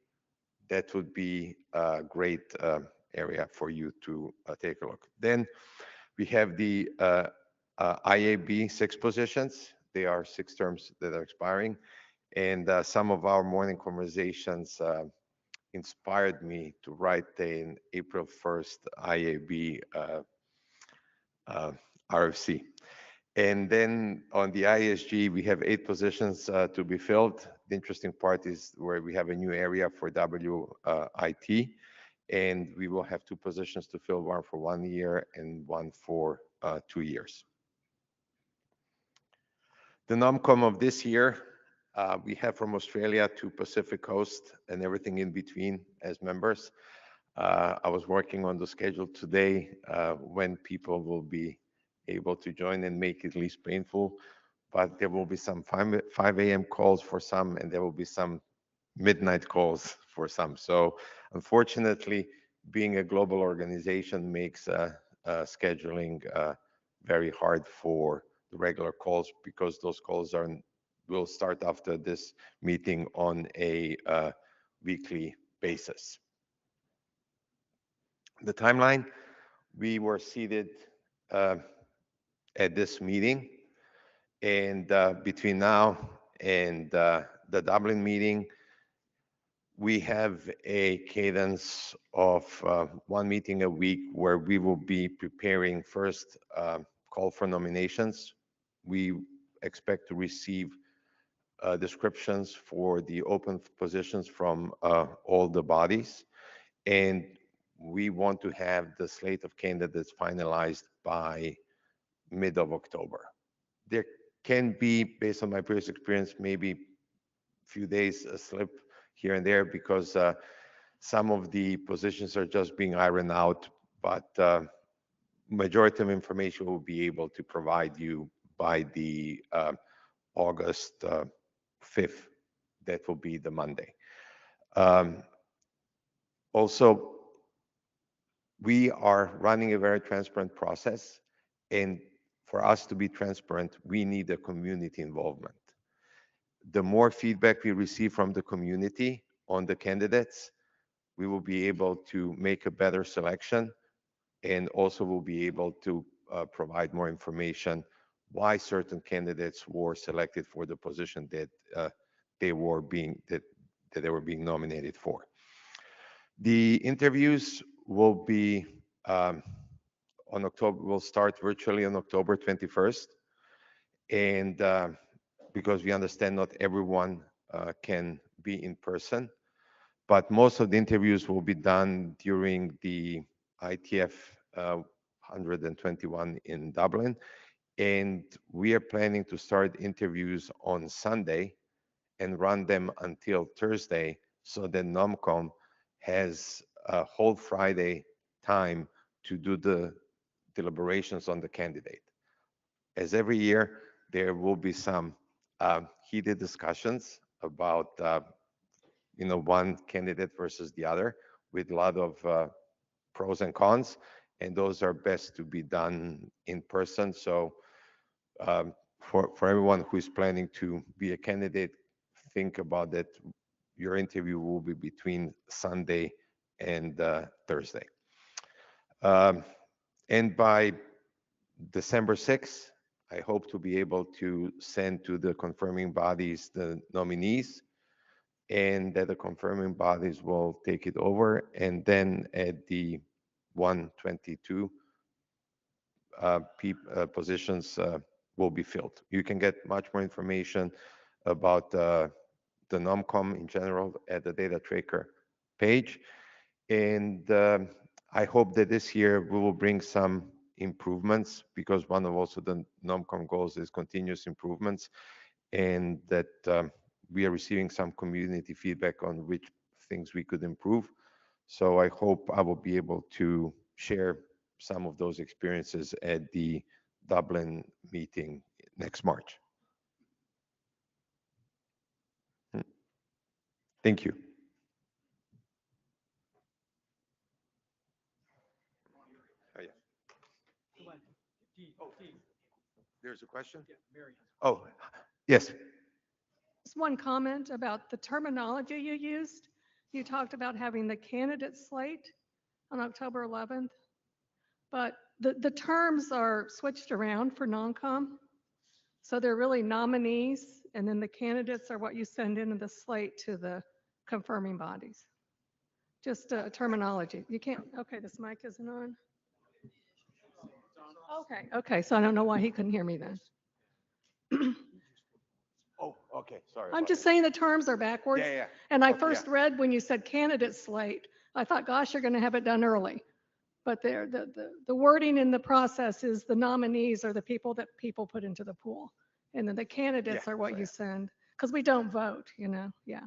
that would be a great area for you to take a look. Then we have the IAB 6 positions. They are 6 terms that are expiring. And some of our morning conversations inspired me to write an April 1st IAB RFC. And then on the ISG, we have 8 positions to be filled. The interesting part is where we have a new area for WIT, and we will have 2 positions to fill, one for 1 year and one for 2 years. The NomCom of this year, We have from Australia to Pacific Coast and everything in between as members. I was working on the schedule today when people will be able to join and make it least painful, but there will be some 5 a.m. calls for some, and there will be some midnight calls for some. So unfortunately, being a global organization makes scheduling very hard for the regular calls, because those calls will start after this meeting on a weekly basis. The timeline, we were seated at this meeting, and between now and the Dublin meeting, we have a cadence of one meeting a week where we will be preparing first call for nominations. We expect to receive descriptions for the open positions from all the bodies, and we want to have the slate of candidates finalized by mid of October. There can be, based on my previous experience, maybe few days a slip here and there, because some of the positions are just being ironed out, but majority of information will be able to provide you by the August 5th. That will be the Monday. Also, we are running a very transparent process, and for us to be transparent, we need a community involvement. The more feedback we receive from the community on the candidates, we will be able to make a better selection, and also will be able to provide more information why certain candidates were selected for the position that they were being nominated for. The interviews will be will start virtually on October 21st, and because we understand not everyone can be in person, but most of the interviews will be done during the IETF 121 in Dublin, and we are planning to start interviews on Sunday and run them until Thursday, so that NOMCOM has a whole Friday time to do the deliberations on the candidate. As every year, there will be some heated discussions about one candidate versus the other, with a lot of pros and cons, and those are best to be done in person. So for everyone who is planning to be a candidate, think about that. Your interview will be between Sunday and Thursday. And by December 6th, I hope to be able to send to the confirming bodies the nominees, and that the confirming bodies will take it over, and then at the 122 positions will be filled. You can get much more information about the NOMCOM in general at the data tracker page. And I hope that this year we will bring some improvements, because one of also the NOMCOM goals is continuous improvements, and that we are receiving some community feedback on which things we could improve. So I hope I will be able to share some of those experiences at the Dublin meeting next March. Thank you. Oh, yeah. Oh, there's a question? Oh, yes. Just one comment about the terminology you used. You talked about having the candidate slate on October 11th, but the terms are switched around for NOMCOM. So they're really nominees, and then the candidates are what you send into the slate to the confirming bodies. Just terminology. You can't, okay, this mic isn't on. Okay, so I don't know why he couldn't hear me then. Oh, okay, sorry. I'm just saying the terms are backwards. Yeah. And I Okay, first yeah. read when you said candidate slate, I thought, gosh, you're going to have it done early. But there, the wording in the process is the nominees are the people that people put into the pool. And then the candidates Yeah, are what so you yeah. send. because we don't vote, you know, yeah.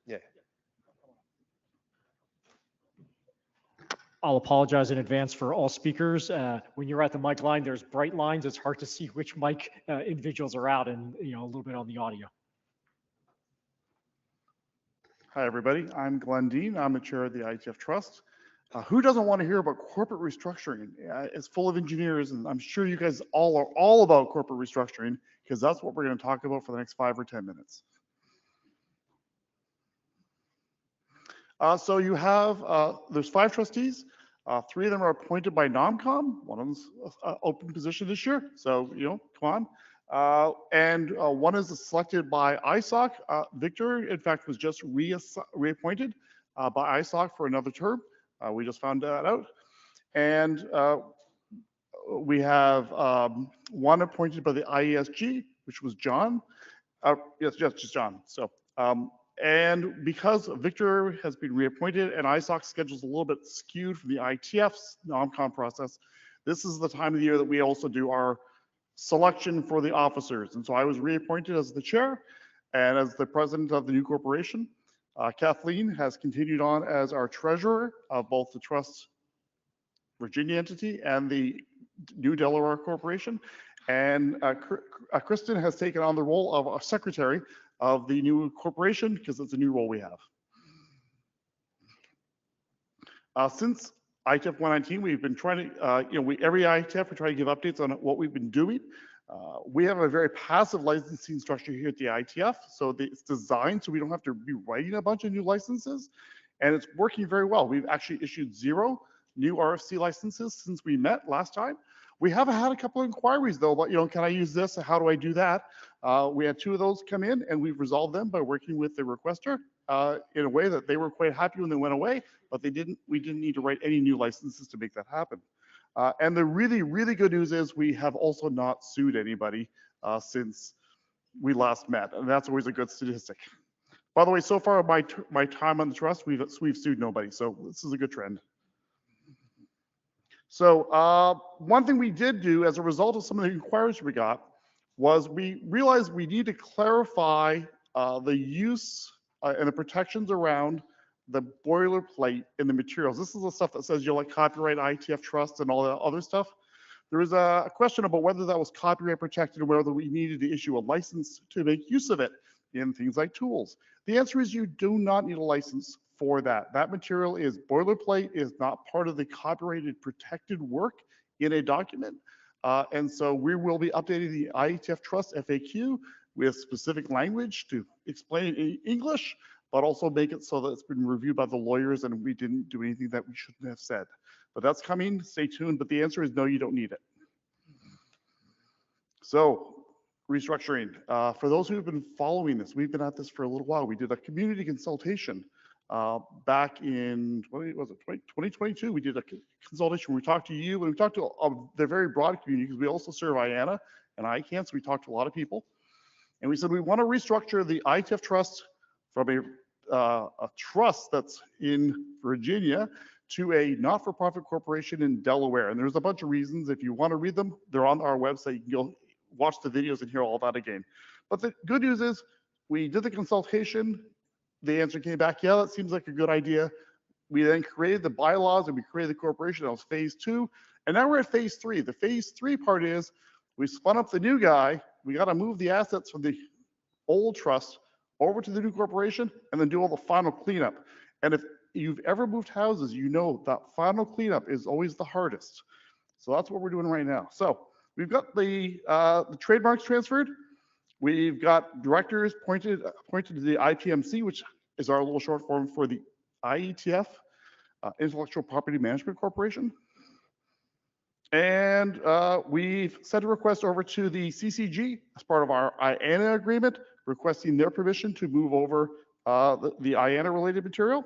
Yeah. I'll apologize in advance for all speakers. When you're at the mic line, there's bright lines. It's hard to see which mic individuals are out, and a little bit on the audio. Hi, everybody. I'm Glenn Dean. I'm the chair of the IETF Trust. Who doesn't want to hear about corporate restructuring? It's full of engineers, and I'm sure you guys all are all about corporate restructuring, because that's what we're going to talk about for the next 5 or 10 minutes. So you have, there's 5 trustees. 3 of them are appointed by NOMCOM. One of them's open position this year, so, come on. And one is selected by ISOC. Victor, in fact, was just reappointed by ISOC for another term. We just found that out. And we have one appointed by the IESG, which was John. Yes, just John. So, and because Victor has been reappointed and ISOC schedule's a little bit skewed from the IETF's NOMCOM process, this is the time of the year that we also do our selection for the officers. And so I was reappointed as the chair and as the president of the new corporation. Kathleen has continued on as our treasurer of both the Trust Virginia entity and the new Delaware corporation. And Kristen has taken on the role of a secretary of the new corporation because it's a new role we have. Since IETF 119, we've been trying to, every IETF, we try to give updates on what we've been doing. We have a very passive licensing structure here at the IETF. So it's designed so we don't have to be writing a bunch of new licenses. And it's working very well. We've actually issued 0 new RFC licenses since we met last time. We have had a couple of inquiries though, about, can I use this? How do I do that? We had 2 of those come in and we've resolved them by working with the requester in a way that they were quite happy when they went away, but we didn't need to write any new licenses to make that happen. And the really, really good news is we have also not sued anybody since we last met, and that's always a good statistic. By the way, so far my time on the trust, we've sued nobody, so this is a good trend. So one thing we did do as a result of some of the inquiries we got was we realized we need to clarify the use and the protections around the boilerplate in the materials. This is the stuff that says copyright, IETF trust, and all that other stuff. There was a question about whether that was copyright protected or whether we needed to issue a license to make use of it in things like tools. The answer is you do not need a license for that. That material is boilerplate, is not part of the copyrighted protected work in a document. And so we will be updating the IETF Trust FAQ with specific language to explain it in English, but also make it so that it's been reviewed by the lawyers and we didn't do anything that we shouldn't have said. But that's coming, stay tuned. But the answer is no, you don't need it. So restructuring. For those who have been following this, we've been at this for a little while. We did a community consultation back in, what was it, 2022. We did a consultation where we talked to you and we talked to the very broad community because we also serve IANA and ICANN, so we talked to a lot of people. And we said we want to restructure the IETF Trust from a trust that's in Virginia to a not-for-profit corporation in Delaware. And there's a bunch of reasons. If you want to read them, they're on our website. You can go watch the videos and hear all that again. But the good news is we did the consultation. The answer came back, yeah, that seems like a good idea. We then created the bylaws and we created the corporation. That was phase 2. And now we're at phase 3. The phase 3 part is we spun up the new guy. We got to move the assets from the old trust over to the new corporation and then do all the final cleanup. And if you've ever moved houses, you know that final cleanup is always the hardest. So that's what we're doing right now. So we've got the trademarks transferred. We've got directors appointed to the IPMC, which is our little short form for the IETF, Intellectual Property Management Corporation. And we've sent a request over to the CCG as part of our IANA agreement, requesting their permission to move over the IANA related material.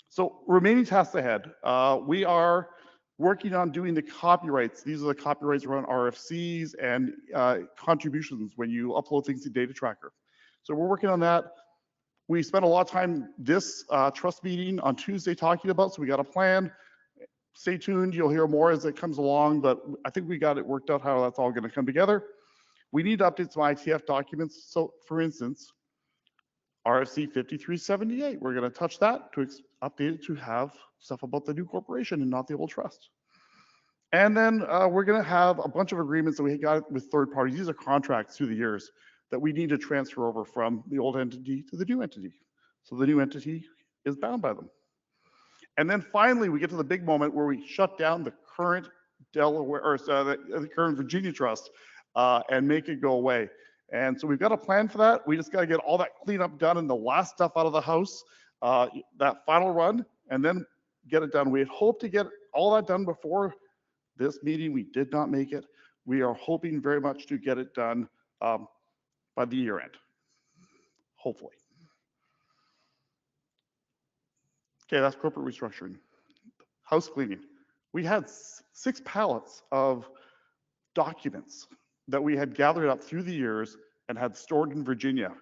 So remaining tasks ahead. We are working on doing the copyrights. These are the copyrights around RFCs and contributions when you upload things to Data Tracker. So we're working on that. We spent a lot of time this trust meeting on Tuesday talking about, so we got a plan. stay tuned. You'll hear more as it comes along, but I think we got it worked out how that's all going to come together. We need to update some IETF documents. So for instance, RFC 5378, we're going to touch that to update it to have stuff about the new corporation and not the old trust. And then we're going to have a bunch of agreements that we got with third parties. These are contracts through the years that we need to transfer over from the old entity to the new entity. So the new entity is bound by them. And then finally, we get to the big moment where we shut down the current Delaware, or the current Virginia trust and make it go away. And so we've got a plan for that. We just got to get all that cleanup done and the last stuff out of the house, that final run, and then get it done. We had hoped to get all that done before this meeting. We did not make it. We are hoping very much to get it done by the year end, hopefully. Okay, that's corporate restructuring. House cleaning. We had 6 pallets of documents that we had gathered up through the years and had stored in Virginia.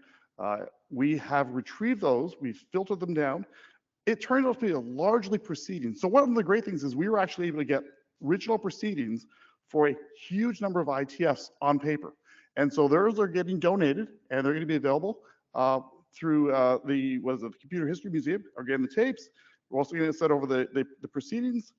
We have retrieved those, we've filtered them down. It turned out to be a largely proceedings. So one of the great things is we were actually able to get original proceedings for a huge number of IETFs on paper. And so those are getting donated and they're going to be available through the Computer History Museum, are getting the tapes. We're also going to set over the proceedings.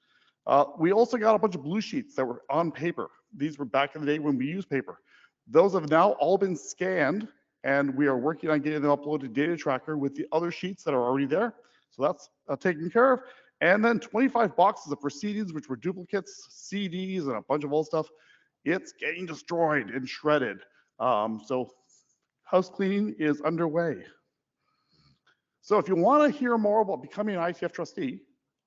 We also got a bunch of blue sheets that were on paper. These were back in the day when we used paper. Those have now all been scanned and we are working on getting them uploaded to Data Tracker with the other sheets that are already there. So that's taken care of. And then 25 boxes of proceedings, which were duplicates, CDs, and a bunch of old stuff. It's getting destroyed and shredded. So house cleaning is underway. So if you want to hear more about becoming an IETF trustee,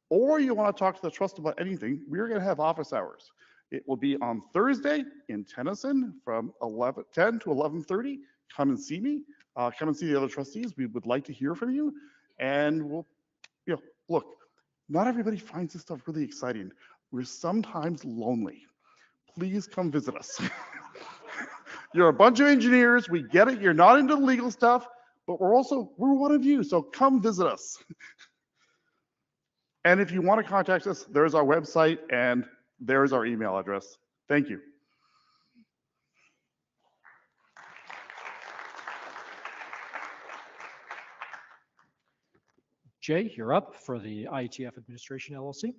or you want to talk to the trust about anything, we're going to have office hours. It will be on Thursday in Tennyson from 10 to 11:30. Come and see me. Come and see the other trustees. We would like to hear from you. And we'll, look, not everybody finds this stuff really exciting. We're sometimes lonely. Please come visit us. You're a bunch of engineers. We get it. You're not into legal stuff, but we're one of you. So come visit us. And if you want to contact us, there's our website and there's our email address. Thank you. Jay, you're up for the IETF Administration LLC.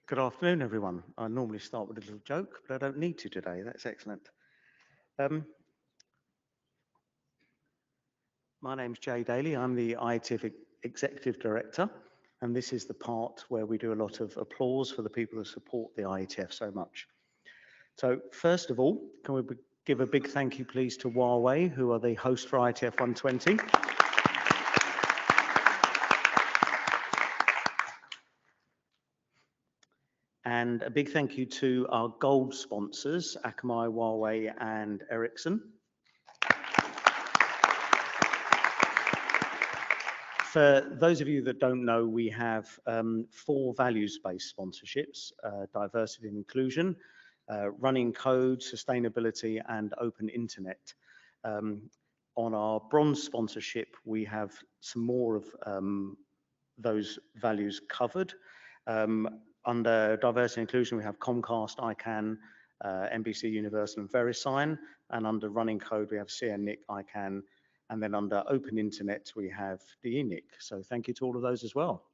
Good afternoon, everyone. I normally start with a little joke, but I don't need to today. That's excellent. My name's Jay Daly. I'm the IETF Executive Director, and this is the part where we do a lot of applause for the people who support the IETF so much. So first of all, can we give a big thank you, please, to Huawei, who are the host for IETF 120. And a big thank you to our gold sponsors, Akamai, Huawei, and Ericsson. For those of you that don't know, we have 4 values-based sponsorships: diversity and inclusion, running code, sustainability, and open internet. On our bronze sponsorship, we have some more of those values covered. Under diversity and inclusion, we have Comcast, ICANN, NBC Universal, and VeriSign. And under running code, we have CNNIC, ICANN. And then under open internet, we have the ENIC. So thank you to all of those as well.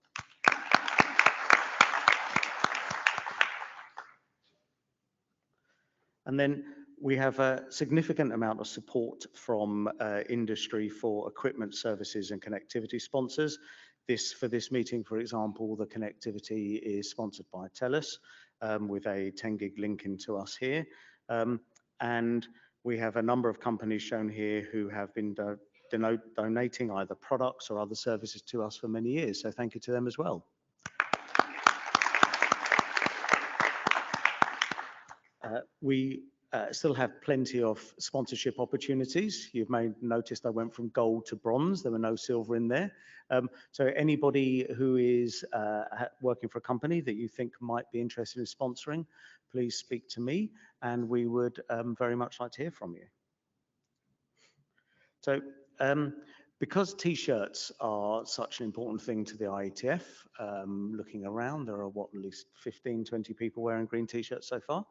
And then we have a significant amount of support from industry for equipment, services, and connectivity sponsors. For this meeting, for example, the connectivity is sponsored by TELUS with a 10 gig link into us here. And we have a number of companies shown here who have been donating either products or other services to us for many years. So thank you to them as well. We still have plenty of sponsorship opportunities. You may noticed I went from gold to bronze. There were no silver in there. So anybody who is working for a company that you think might be interested in sponsoring, please speak to me, and we would very much like to hear from you. So because T-shirts are such an important thing to the IETF, looking around, there are at least 15, 20 people wearing green T-shirts so far.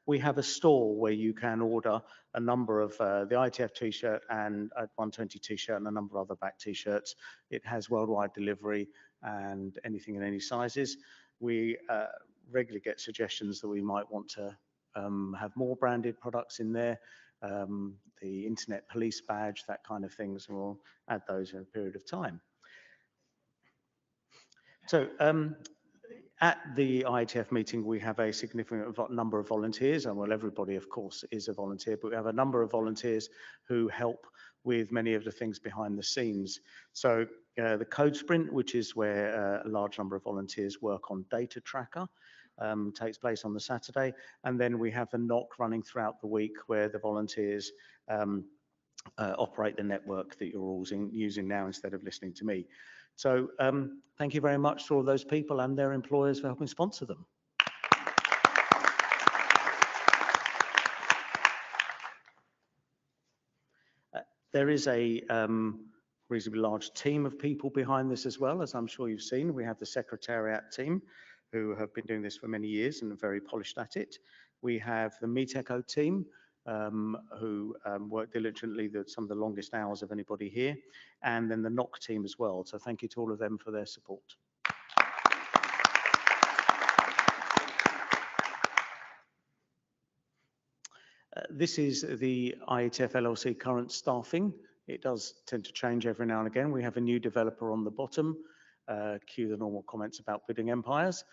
We have a store where you can order a number of the IETF T-shirt and a 120 T-shirt and a number of other back T-shirts. It has worldwide delivery and anything in any sizes. We regularly get suggestions that we might want to have more branded products in there. The Internet Police badge, that kind of things, and we'll add those in a period of time. So at the IETF meeting, we have a significant number of volunteers, and well, everybody, of course, is a volunteer, but we have a number of volunteers who help with many of the things behind the scenes. So the Code Sprint, which is where a large number of volunteers work on data tracker, takes place on the Saturday, and then we have the knock running throughout the week where the volunteers operate the network that you're all using now instead of listening to me. So thank you very much to all those people and their employers for helping sponsor them. There is a reasonably large team of people behind this as well, as I'm sure you've seen. We have the Secretariat team, who have been doing this for many years and are very polished at it. We have the MeetEcho team, who work diligently, some of the longest hours of anybody here, and then the NOC team as well. So thank you to all of them for their support. This is the IETF LLC current staffing. It does tend to change every now and again. We have a new developer on the bottom. Cue the normal comments about building empires.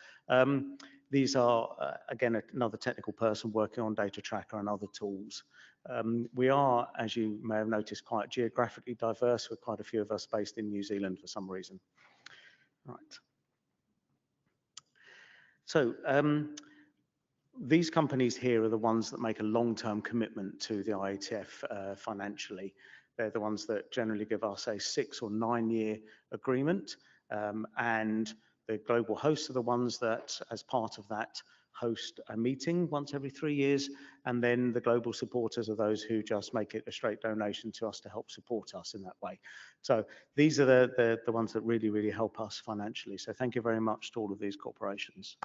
These are, again, another technical person working on data tracker and other tools. We are, as you may have noticed, quite geographically diverse, with quite a few of us based in New Zealand for some reason. Right. So these companies here are the ones that make a long-term commitment to the IETF financially. They're the ones that generally give us a 6 or 9 year agreement. And the global hosts are the ones that, as part of that, host a meeting once every 3 years. And then the global supporters are those who just make it a straight donation to us to help support us in that way. So these are the ones that really, really help us financially. So thank you very much to all of these corporations.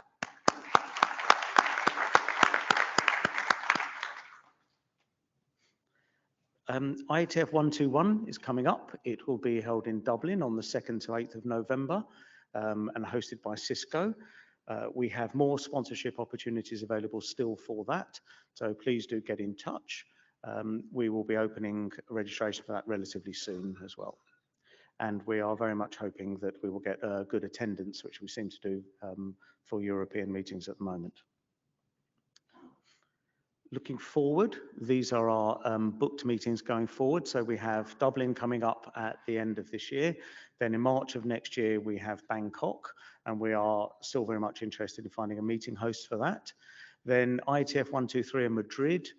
IETF 121 is coming up. It will be held in Dublin on the 2nd to 8th of November and hosted by Cisco. We have more sponsorship opportunities available still for that, so please do get in touch. We will be opening registration for that relatively soon as well. And we are very much hoping that we will get good attendance, which we seem to do for European meetings at the moment. Looking forward, these are our booked meetings going forward. So we have Dublin coming up at the end of this year. Then in March of next year, we have Bangkok, and we are still very much interested in finding a meeting host for that. Then IETF 123 in Madrid,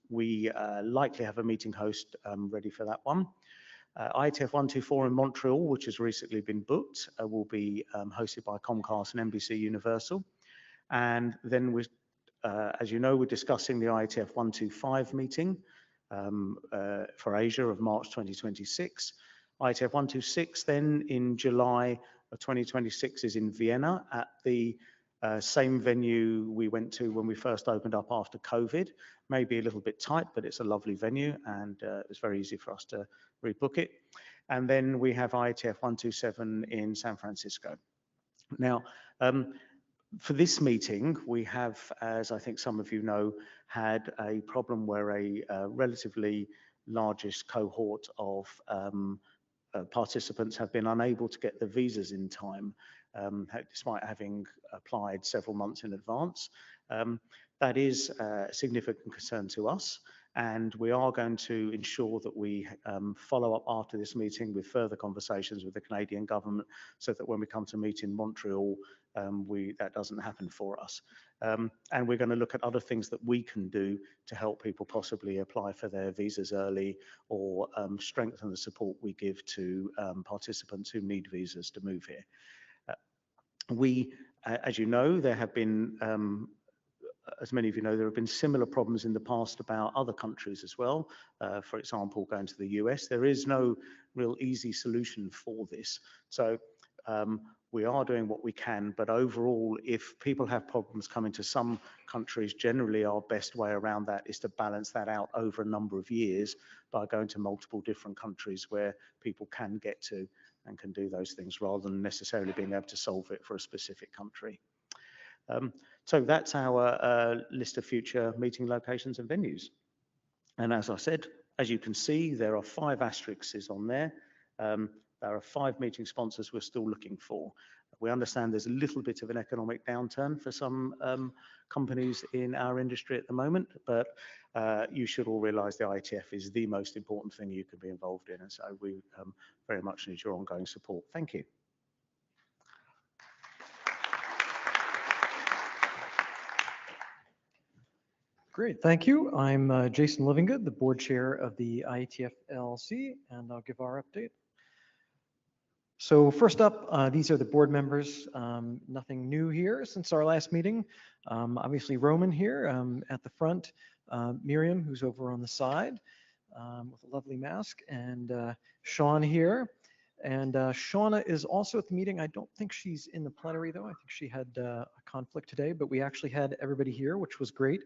we likely have a meeting host ready for that one. IETF 124 in Montreal, which has recently been booked, will be hosted by Comcast and NBC Universal. And then we as you know, we're discussing the IETF 125 meeting for Asia of March 2026. IETF 126 then in July of 2026 is in Vienna at the same venue we went to when we first opened up after COVID. Maybe a little bit tight, but it's a lovely venue, and it's very easy for us to rebook it. And then we have IETF 127 in San Francisco. Now, for this meeting, we have, as I think some of you know, had a problem where a relatively largest cohort of participants have been unable to get the visas in time, despite having applied several months in advance. That is a significant concern to us, And we are going to ensure that we follow up after this meeting with further conversations with the Canadian government so that when we come to meet in Montreal, that doesn't happen for us. And we're going to look at other things that we can do to help people possibly apply for their visas early, or strengthen the support we give to participants who need visas to move here. As you know, there have been, as many of you know, there have been similar problems in the past about other countries as well. For example, going to the US, there is no real easy solution for this. So we are doing what we can, but overall, if people have problems coming to some countries, generally our best way around that is to balance that out over a number of years by going to multiple different countries where people can get to and can do those things, rather than necessarily being able to solve it for a specific country. So that's our list of future meeting locations and venues. And as I said, as you can see, there are 5 asterisks on there. There are 5 meeting sponsors we're still looking for. We understand there's a little bit of an economic downturn for some companies in our industry at the moment, but you should all realize the IETF is the most important thing you could be involved in. And so we very much need your ongoing support. Thank you. Great, thank you. I'm Jason Livingood, the board chair of the IETF LLC, and I'll give our update. So first up, these are the board members. Nothing new here since our last meeting. Obviously Roman here at the front, Miriam, who's over on the side with a lovely mask, and Sean here. And Shauna is also at the meeting. I don't think she's in the plenary though. I think she had a conflict today, but we actually had everybody here, which was great.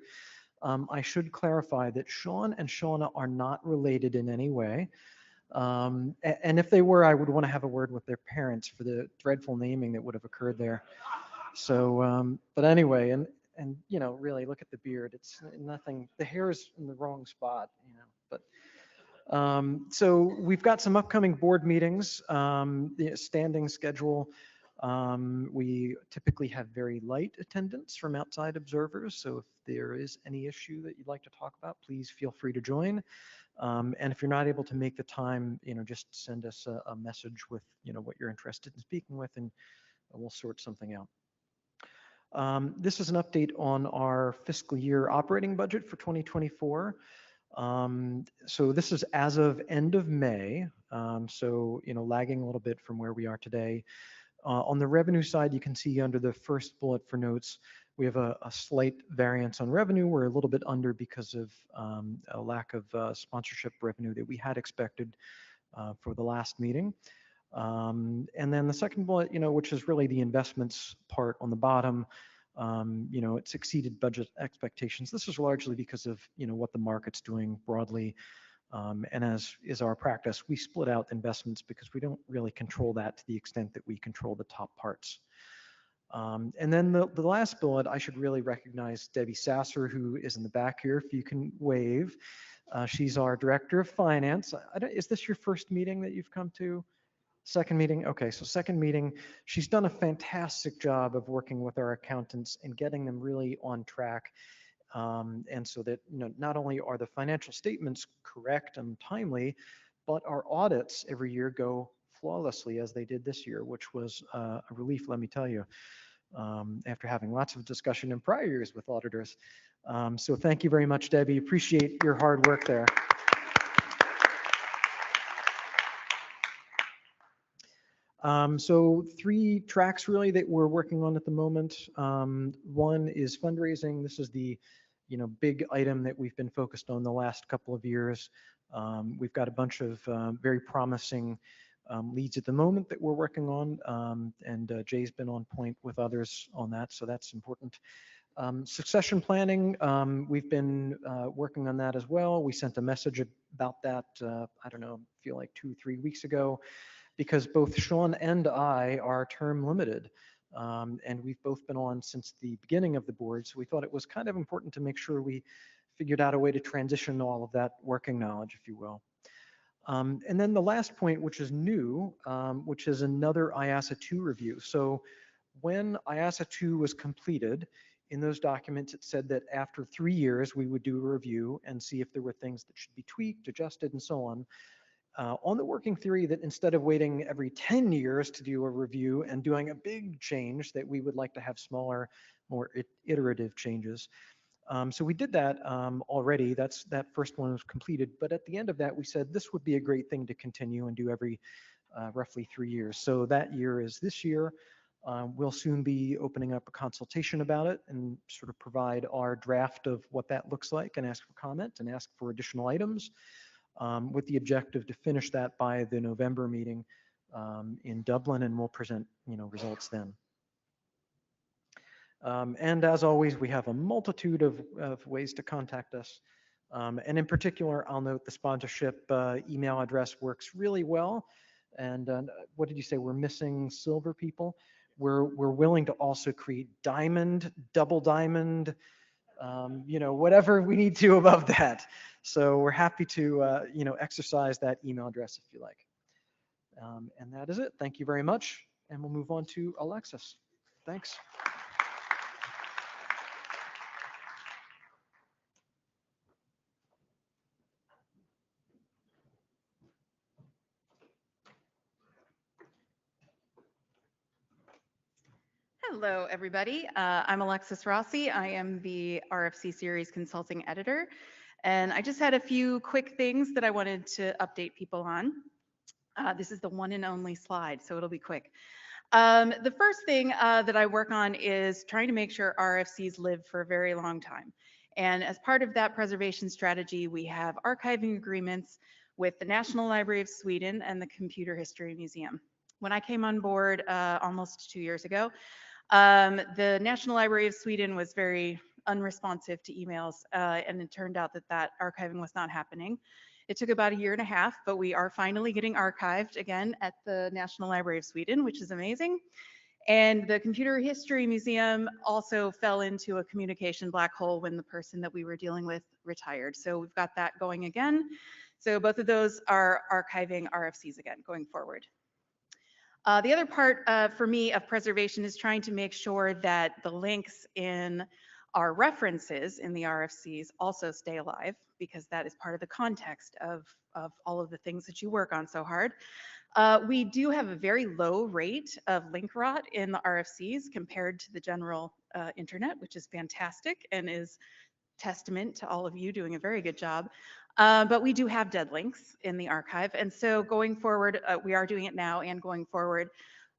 I should clarify that Sean and Shauna are not related in any way. And if they were, I would want to have a word with their parents for the dreadful naming that would have occurred there. So, but anyway, and you know, really look at the beard. It's nothing, the hair is in the wrong spot, you know, but so we've got some upcoming board meetings, the standing schedule. We typically have very light attendance from outside observers. So if there is any issue that you'd like to talk about, please feel free to join. And if you're not able to make the time, you know, just send us a message with, you know, what you're interested in speaking with, and we'll sort something out. This is an update on our fiscal year operating budget for 2024. So this is as of end of May. So, you know, lagging a little bit from where we are today. On the revenue side, you can see under the first bullet for notes, we have a slight variance on revenue. We're a little bit under because of a lack of sponsorship revenue that we had expected for the last meeting. And then the second bullet, you know, which is really the investments part on the bottom, you know, it's exceeded budget expectations. This is largely because of, you know, what the market's doing broadly. And as is our practice, we split out investments because we don't really control that to the extent that we control the top parts. And then the last bullet, I should really recognize Debbie Sasser, who is in the back here, if you can wave. She's our Director of Finance. Is this your first meeting that you've come to? Second meeting? Okay, so second meeting. She's done a fantastic job of working with our accountants and getting them really on track. And so that, you know, not only are the financial statements correct and timely, but our audits every year go flawlessly, as they did this year, which was a relief, let me tell you, after having lots of discussion in prior years with auditors. So thank you very much, Debbie. Appreciate your hard work there. So 3 tracks really that we're working on at the moment. One is fundraising. This is the, you know, big item that we've been focused on the last couple of years. We've got a bunch of very promising leads at the moment that we're working on, and Jay's been on point with others on that, so that's important. Succession planning, we've been working on that as well. We sent a message about that, I don't know, I feel like 2 or 3 weeks ago, because both Sean and I are term limited, and we've both been on since the beginning of the board, so we thought it was kind of important to make sure we figured out a way to transition all of that working knowledge, if you will. And then the last point, which is new, which is another IASA 2 review. So when IASA 2 was completed, In those documents, it said that after 3 years, we would do a review and see if there were things that should be tweaked, adjusted, and so on the working theory that instead of waiting every 10 years to do a review and doing a big change, that we would like to have smaller, more iterative changes. So we did that already. That first one was completed. But at the end of that, we said this would be a great thing to continue and do every roughly 3 years. So that year is this year. We'll soon be opening up a consultation about it and sort of provide our draft of what that looks like and ask for comment and ask for additional items, with the objective to finish that by the November meeting in Dublin, and we'll present results then. And as always, we have a multitude of ways to contact us. And in particular, I'll note the sponsorship email address works really well. And what did you say? We're missing silver people. We're willing to also create diamond, double diamond, whatever we need to above that. So we're happy to, exercise that email address if you like. And that is it. Thank you very much. And we'll move on to Alexis. Thanks. Hello, everybody. I'm Alexis Rossi. I am the RFC Series Consulting Editor. And I just had a few quick things that I wanted to update people on. This is the one and only slide, so it'll be quick. The first thing that I work on is trying to make sure RFCs live for a very long time. And as part of that preservation strategy, we have archiving agreements with the National Library of Sweden and the Computer History Museum. When I came on board almost 2 years ago, the National Library of Sweden was very unresponsive to emails, and it turned out that that archiving was not happening. It took about 1.5 years, but we are finally getting archived again at the National Library of Sweden, which is amazing. And the Computer History Museum also fell into a communication black hole when the person that we were dealing with retired. So we've got that going again. So both of those are archiving RFCs again going forward. The other part for me of preservation is trying to make sure that the links in our references in the RFCs also stay alive, because that is part of the context of all of the things that you work on so hard. We do have a very low rate of link rot in the RFCs compared to the general internet, which is fantastic and is testament to all of you doing a very good job. But we do have dead links in the archive. And so going forward, we are doing it now, and going forward,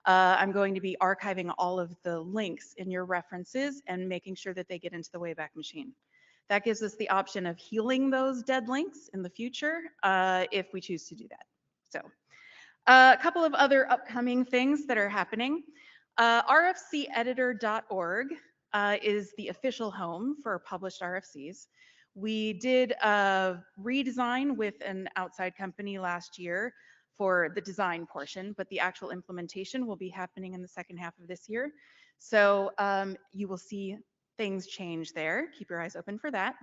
I'm going to be archiving all of the links in your references and making sure that they get into the Wayback Machine. That gives us the option of healing those dead links in the future if we choose to do that. So a couple of other upcoming things that are happening. RFCeditor.org is the official home for published RFCs. We did a redesign with an outside company last year for the design portion, but the actual implementation will be happening in the second half of this year. So you will see things change there. Keep your eyes open for that.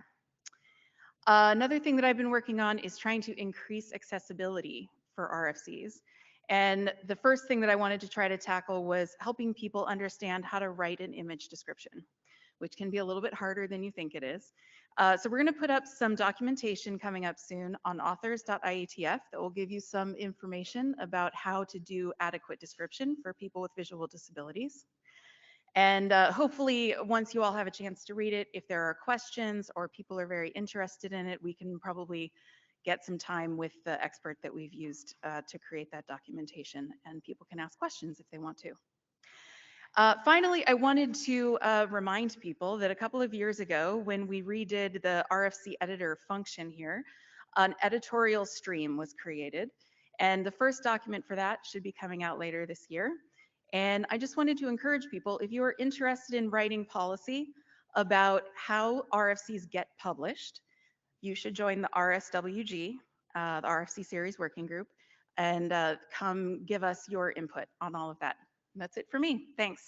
Another thing that I've been working on is trying to increase accessibility for RFCs. And the first thing that I wanted to try to tackle was helping people understand how to write an image description, which can be a little bit harder than you think it is. So we're going to put up some documentation coming up soon on authors.ietf that will give you some information about how to do adequate description for people with visual disabilities. And hopefully, once you all have a chance to read it, if there are questions or people are very interested in it, we can probably get some time with the expert that we've used to create that documentation, and people can ask questions if they want to. Finally, I wanted to remind people that a couple of years ago, when we redid the RFC editor function here, an editorial stream was created, and the first document for that should be coming out later this year. And I just wanted to encourage people, if you are interested in writing policy about how RFCs get published, you should join the RSWG, the RFC Series Working Group, and come give us your input on all of that. And that's it for me. Thanks.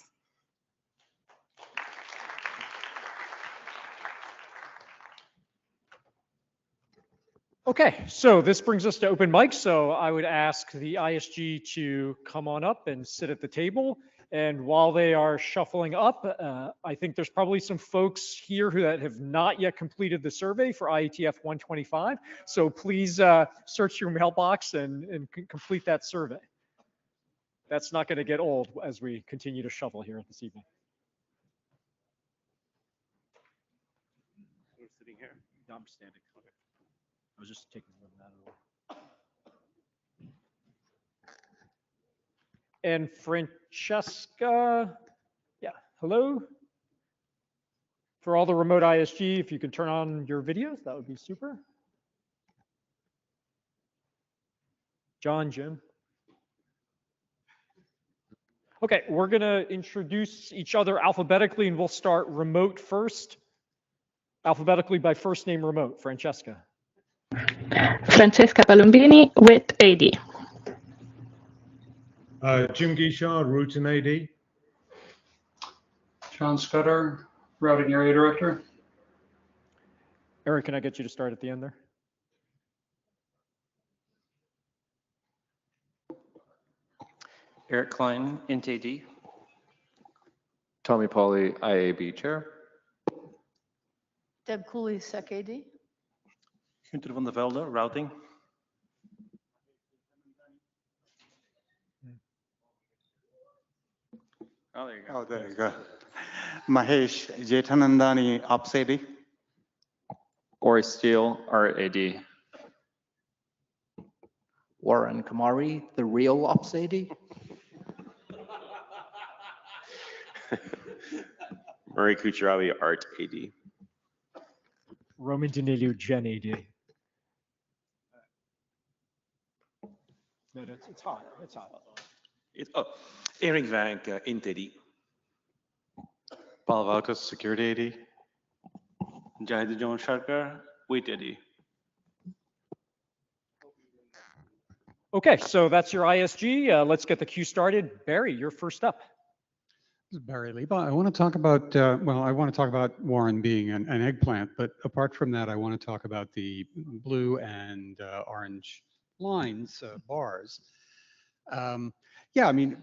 Okay, so this brings us to open mic. So I would ask the ISG to come on up and sit at the table. And while they are shuffling up, I think there's probably some folks here who that have not yet completed the survey for IETF 125. So please search your mailbox and complete that survey. That's not going to get old as we continue to shovel here this evening. You're sitting here? No, I'm standing. Okay. I was just taking them out of the way. And Francesca, yeah, hello. For all the remote ISG, if you could turn on your videos, that would be super. John, Jim. Okay, we're gonna introduce each other alphabetically and we'll start remote first. Alphabetically by first name remote, Francesca. Francesca Palombini with AD. Jim Guichard, Routing AD. John Scudder, Routing Area Director. Eric, can I get you to start at the end there? Eric Klein, Int AD. Tommy Pauly, IAB Chair. Deb Cooley, Sec AD. Gunther van der Velde, Routing. Oh, there you go. Oh, there you go. Mahesh Jethanandani, Ops AD. Ori Steele, RAD. Warren Kamari, the real Ops AD. Murray Kucherawi, Art AD. Roman Danilou, Gen AD. No, it's hot. It's hot. Erik Wijk, Int AD. Paul Valkos, Security AD. Jahid John Sharkar, Wait AD. Okay, so that's your ISG. Let's get the queue started. Barry, you're first up. This is Barry Leba. I want to talk about, I want to talk about Warren being an eggplant, but apart from that, I want to talk about the blue and orange lines, bars. Yeah, I mean,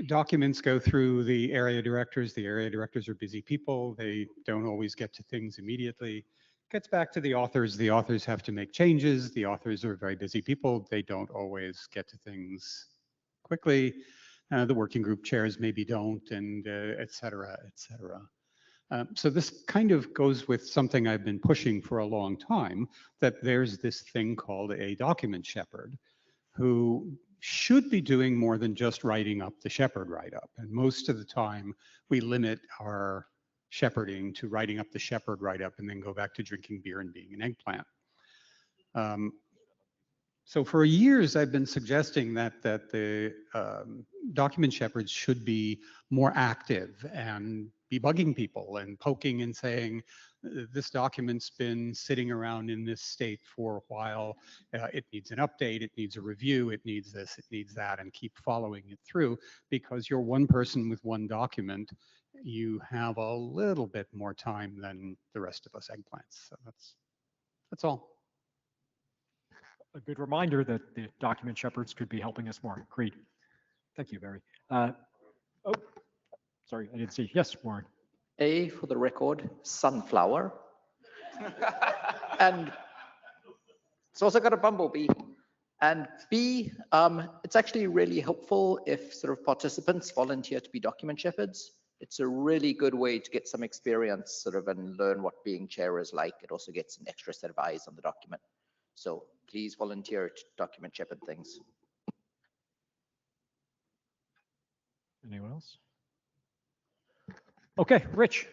documents go through the area directors. The area directors are busy people. They don't always get to things immediately. Gets back to the authors. The authors have to make changes. The authors are very busy people. They don't always get to things quickly. The working group chairs maybe don't, and et cetera, et cetera. So this kind of goes with something I've been pushing for a long time, that there's this thing called a document shepherd who should be doing more than just writing up the shepherd write-up. And most of the time, we limit our shepherding to writing up the shepherd write-up and then go back to drinking beer and being an eggplant. So for years, I've been suggesting that the document shepherds should be more active and be bugging people and poking and saying, this document's been sitting around in this state for a while. It needs an update, it needs a review, it needs this, it needs that, and keep following it through, because you're one person with one document. You have a little bit more time than the rest of us eggplants. So that's all. A good reminder that the document shepherds could be helping us more. Great. Thank you, Barry. Oh, sorry, I didn't see. Yes, Warren. A, for the record, sunflower. And it's also got a bumblebee. And B, it's actually really helpful if sort of participants volunteer to be document shepherds. It's a really good way to get some experience sort of and learn what being chair is like. It also gets an extra set of eyes on the document. So please volunteer to document shepherd things. Anyone else? Okay, Rich.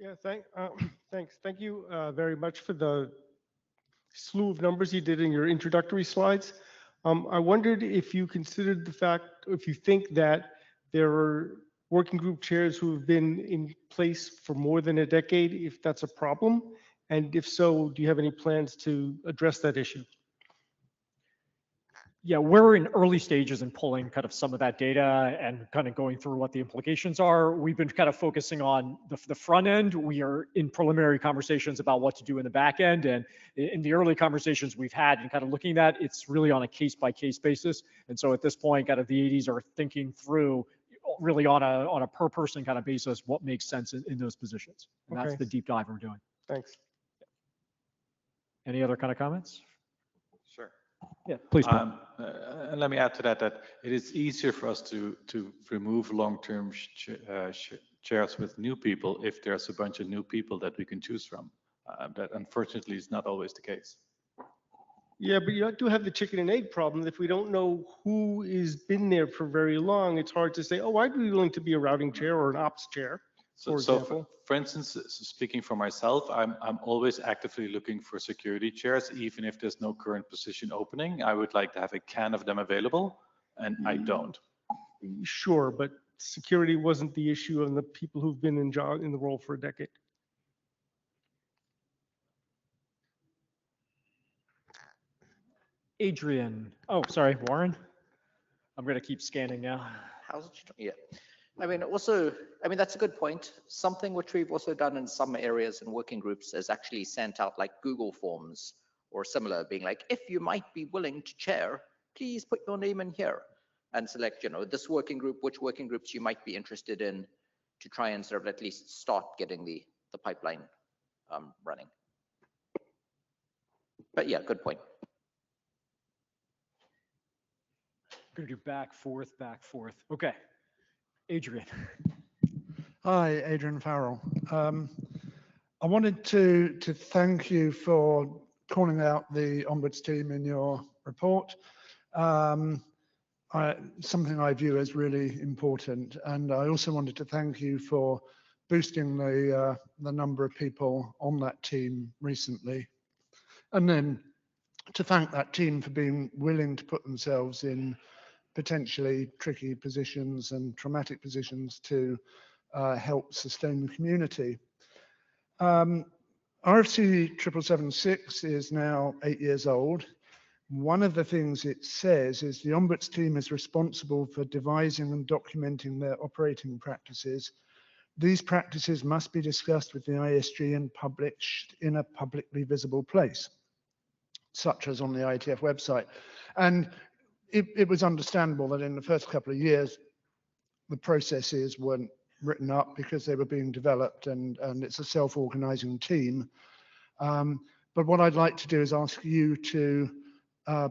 Yeah, thanks. Thank you very much for the slew of numbers you did in your introductory slides. I wondered if you considered the fact, if you think that there are working group chairs who have been in place for more than a decade, if that's a problem, and if so, do you have any plans to address that issue? Yeah, we're in early stages in pulling kind of some of that data and kind of going through what the implications are. We've been kind of focusing on the front end. We are in preliminary conversations about what to do in the back end. And in the early conversations we've had and kind of looking at, it's really on a case by case basis. And so at this point, kind of the ADs are thinking through really on a per person kind of basis, what makes sense in those positions. And that's Okay. the deep dive we're doing. Thanks. Any other kind of comments? Sure. Yeah, please. Paul. And let me add to that, that it is easier for us to remove long-term chairs with new people if there's a bunch of new people that we can choose from. That unfortunately is not always the case. Yeah, but you do have the chicken and egg problem. If we don't know who has been there for very long, it's hard to say, oh, I'd be willing to be a routing chair or an ops chair, for example. For instance, speaking for myself, I'm always actively looking for security chairs, even if there's no current position opening. I would like to have a can of them available, and I don't. Sure, but security wasn't the issue of the people who've been in the role for a decade. Adrian. Oh, sorry, Warren. I'm going to keep scanning now. How's it? Yeah. I mean, also, I mean, that's a good point. Something which we've also done in some areas and working groups is actually sent out like Google Forms or similar, being like, if you might be willing to chair, please put your name in here and select, you know, this working group, which working groups you might be interested in, to try and sort of at least start getting the pipeline running. But yeah, good point. I'm going to do back, forth, back, forth. Okay. Adrian. Hi, Adrian Farrell. I wanted to thank you for calling out the Ombuds team in your report. Something I view as really important, and I also wanted to thank you for boosting the number of people on that team recently, and then to thank that team for being willing to put themselves in potentially tricky positions and traumatic positions to help sustain the community. RFC 7776 is now 8 years old. One of the things it says is the Ombuds team is responsible for devising and documenting their operating practices. These practices must be discussed with the ISG and published in a publicly visible place, such as on the IETF website. And it was understandable that in the first couple of years, the processes weren't written up because they were being developed, and it's a self-organizing team. But what I'd like to do is ask you to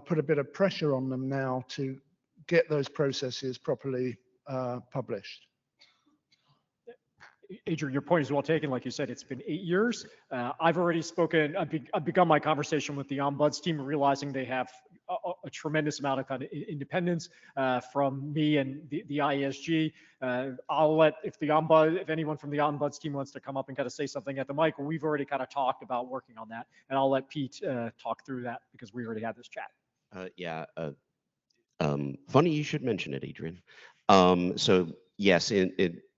put a bit of pressure on them now to get those processes properly published. Adrian, your point is well taken. Like you said, it's been 8 years. I've already spoken, I've begun my conversation with the Ombuds team, realizing they have a tremendous amount of kind of independence from me and the ISG. I'll let, if anyone from the Ombuds team wants to come up and kind of say something at the mic, we've already kind of talked about working on that. And I'll let Pete talk through that because we already had this chat. Funny you should mention it, Adrian. So yes,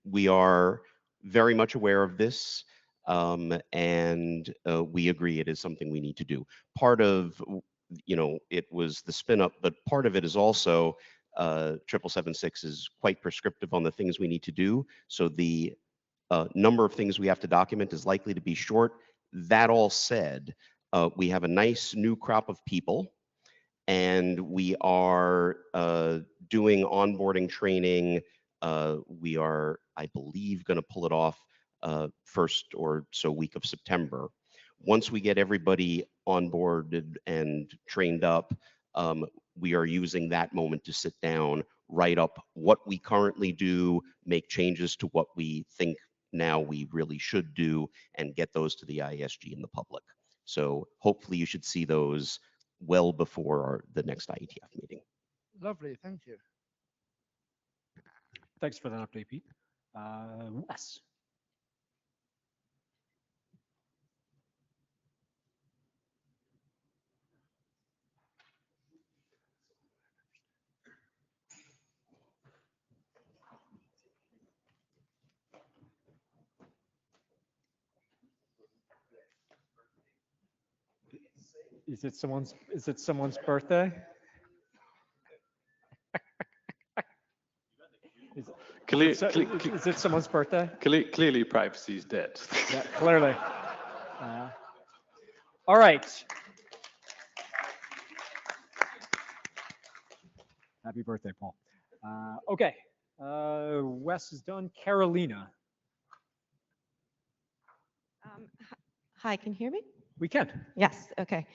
we are very much aware of this, and we agree it is something we need to do. Part of, it was the spin up, but part of it is also 7776 is quite prescriptive on the things we need to do. So the number of things we have to document is likely to be short. That all said, we have a nice new crop of people, and we are doing onboarding training. We are, I believe, going to pull it off first or so week of September. Once we get everybody onboarded and trained up, we are using that moment to sit down, write up what we currently do, make changes to what we think now we really should do, and get those to the ISG and the public. So hopefully you should see those well before the next IETF meeting. Lovely, thank you. Thanks for that update, Pete. Wes. Is it someone's birthday? Is it someone's birthday? Clearly, privacy is dead. Yeah, clearly. All right. Happy birthday, Paul. Okay. Wes is done. Carolina, Hi, can you hear me? we can. Yes, okay.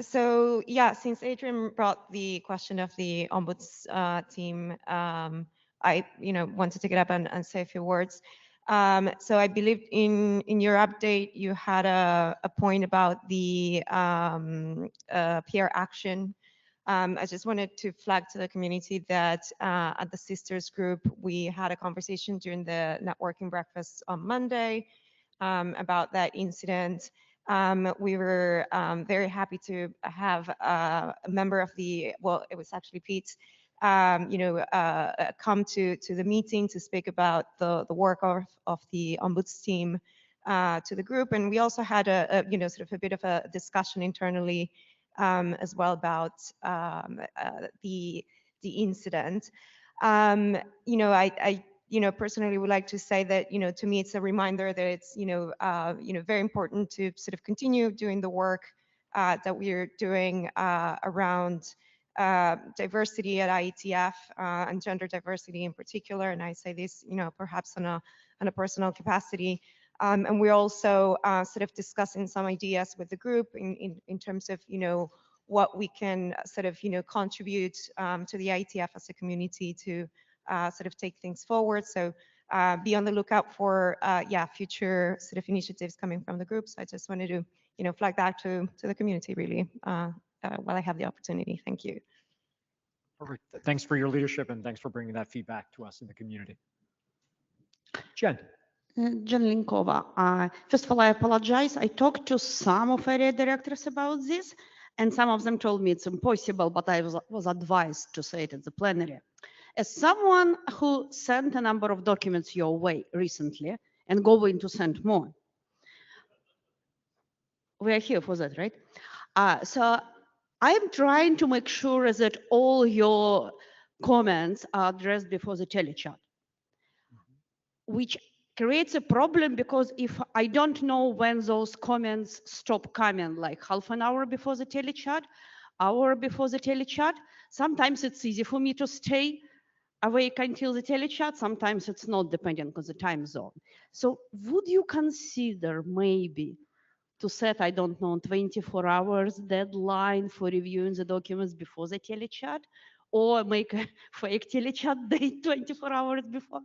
So yeah, since Adrian brought the question of the ombuds team, I want to take it up and say a few words. So I believe in your update, you had a point about the peer action. I just wanted to flag to the community that at the Sisters Group, we had a conversation during the networking breakfast on Monday about that incident. We were very happy to have a member of the, well, it was actually Pete, come to the meeting to speak about the work of the ombuds team to the group. And we also had sort of a bit of a discussion internally as well about the incident. I personally would like to say that, to me, it's a reminder that it's, very important to sort of continue doing the work that we're doing around diversity at IETF and gender diversity in particular. And I say this, perhaps on a personal capacity. And we're also sort of discussing some ideas with the group in terms of, what we can sort of, contribute to the IETF as a community to sort of take things forward. So be on the lookout for future sort of initiatives coming from the group. So I just wanted to flag that to the community really while I have the opportunity. Thank you. Perfect. Thanks for your leadership and thanks for bringing that feedback to us in the community. Jen. Jen Linkova. First of all, I apologize. I talked to some of area directors about this, and some of them told me it's impossible, but I was advised to say it at the plenary. As someone who sent a number of documents your way recently and going to send more, we are here for that, right? So I'm trying to make sure that all your comments are addressed before the telechat, which creates a problem because if I don't know when those comments stop coming, like half an hour before the telechat, hour before the telechat, sometimes it's easy for me to stay awake until the telechat, sometimes it's not, depending on the time zone. So would you consider maybe to set, I don't know, 24 hours deadline for reviewing the documents before the telechat, or make a fake telechat date 24 hours before?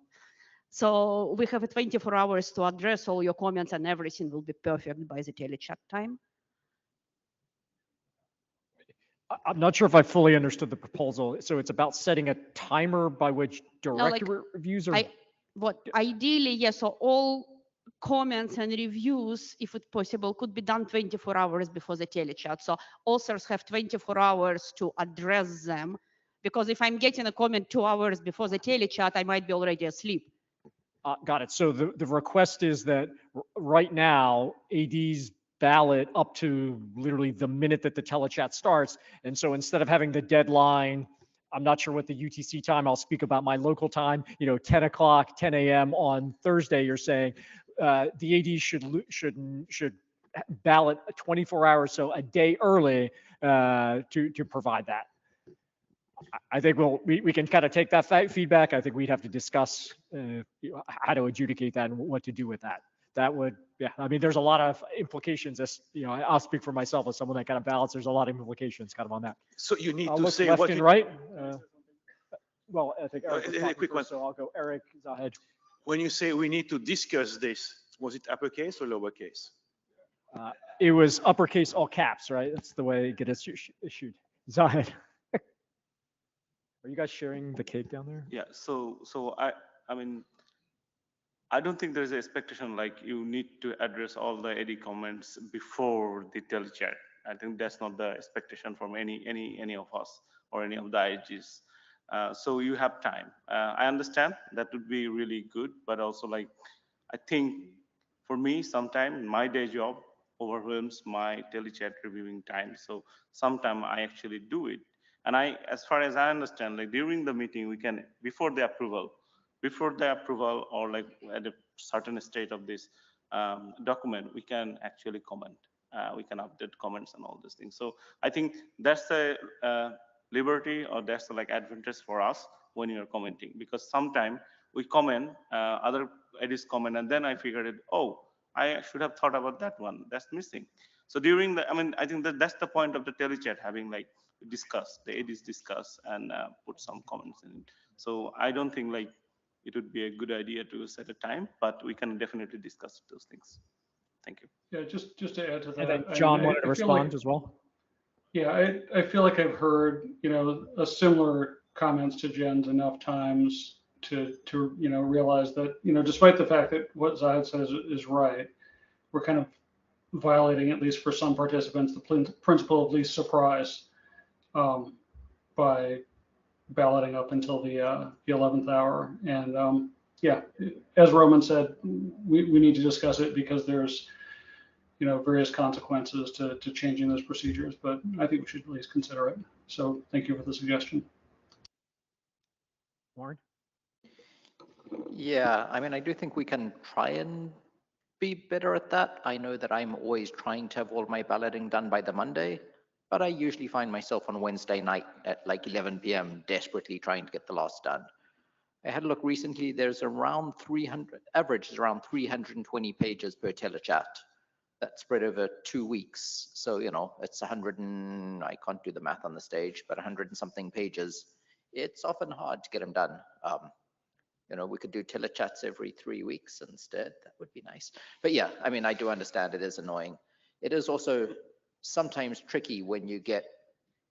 So we have 24 hours to address all your comments and everything will be perfect by the telechat time. I'm not sure if I fully understood the proposal. So it's about setting a timer by which director reviews are. Ideally, yes. So all comments and reviews, if it's possible, could be done 24 hours before the telechat. So authors have 24 hours to address them. Because if I'm getting a comment 2 hours before the telechat, I might be already asleep. Got it. So the request is that right now, AD's ballot up to literally the minute that the telechat starts. And so instead of having the deadline, I'm not sure what the UTC time, I'll speak about my local time, 10 o'clock, 10 a.m. on Thursday, you're saying the AD should ballot 24 hours, so a day early to provide that. I think we can kind of take that feedback. I think we'd have to discuss how to adjudicate that and what to do with that. That would, yeah, I mean, there's a lot of implications as, I'll speak for myself as someone that kind of ballots. There's a lot of implications kind of on that. So you need I'll to look say left what and you... right. Well, I think Eric was a talking quick first, one. so I'll go Eric Zahed. When you say we need to discuss this, was it uppercase or lowercase? It was uppercase, all caps, right? That's the way it gets issued. Zahed. Are you guys sharing the cake down there? Yeah, so I mean, I don't think there's an expectation like you need to address all the AD comments before the telechat. I think that's not the expectation from any of us or any of the IGs. So you have time. I understand that would be really good, but also like, I think for me, sometimes my day job overwhelms my telechat reviewing time. So sometimes I actually do it. And as far as I understand, like during the meeting, we can, before the approval or like at a certain state of this document, we can actually comment. We can update comments and all these things. So I think that's the liberty or that's the like advantage for us when you're commenting, because sometimes we comment, other edits comment, and then I figured it, oh, I should have thought about that one. That's missing. So during the, I mean, I think that's the point of the telechat, having like discuss, the edits discuss and put some comments in it. So I don't think like it would be a good idea to set a time, but we can definitely discuss those things. Thank you. Yeah, just to add to And that. then I John mean, wanted to I feel like, respond as well. yeah, I feel like I've heard, a similar comments to Jen's enough times to realize that, despite the fact that what Zayed says is right, we're kind of violating, at least for some participants, the principle of least surprise by balloting up until the 11th hour. And yeah, as Roman said, we need to discuss it because there's various consequences to changing those procedures, but I think we should at least consider it. So thank you for the suggestion. Warren? Yeah, I mean, I do think we can try and be better at that. I know that I'm always trying to have all my balloting done by the Monday, but I usually find myself on Wednesday night at like 11 p.m. desperately trying to get the last done. I had a look recently, there's around 300, average is around 320 pages per telechat. That's spread over 2 weeks. So, it's 100 and, I can't do the math on the stage, but 100 and something pages. It's often hard to get them done. We could do telechats every 3 weeks instead. That would be nice. But yeah, I mean, I do understand it is annoying. It is also sometimes tricky when you get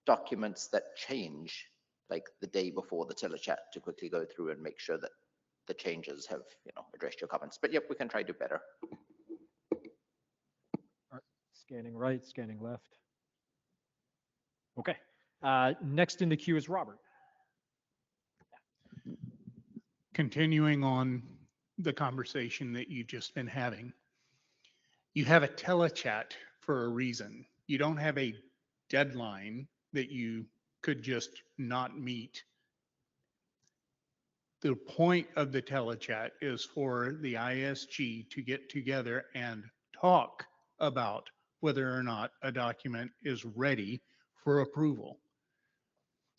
documents that change like the day before the telechat to quickly go through and make sure that the changes have, addressed your comments. But yep, we can try to do better. Scanning right, scanning left. Okay. Next in the queue is Robert. Continuing on the conversation that you've just been having, you have a telechat for a reason. You don't have a deadline that you could just not meet. The point of the telechat is for the ISG to get together and talk about whether or not a document is ready for approval.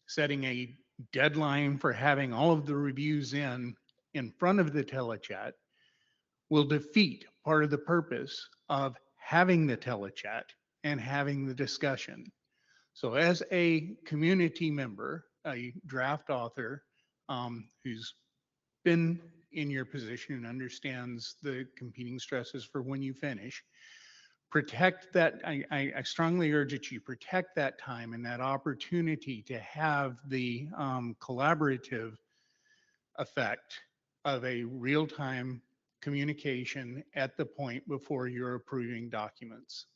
Setting a deadline for having all of the reviews in front of the telechat will defeat part of the purpose of having the telechat and having the discussion. So as a community member, a draft author who's been in your position and understands the competing stresses for when you finish, protect that. I strongly urge that you protect that time and that opportunity to have the collaborative effect of a real-time communication at the point before you're approving documents.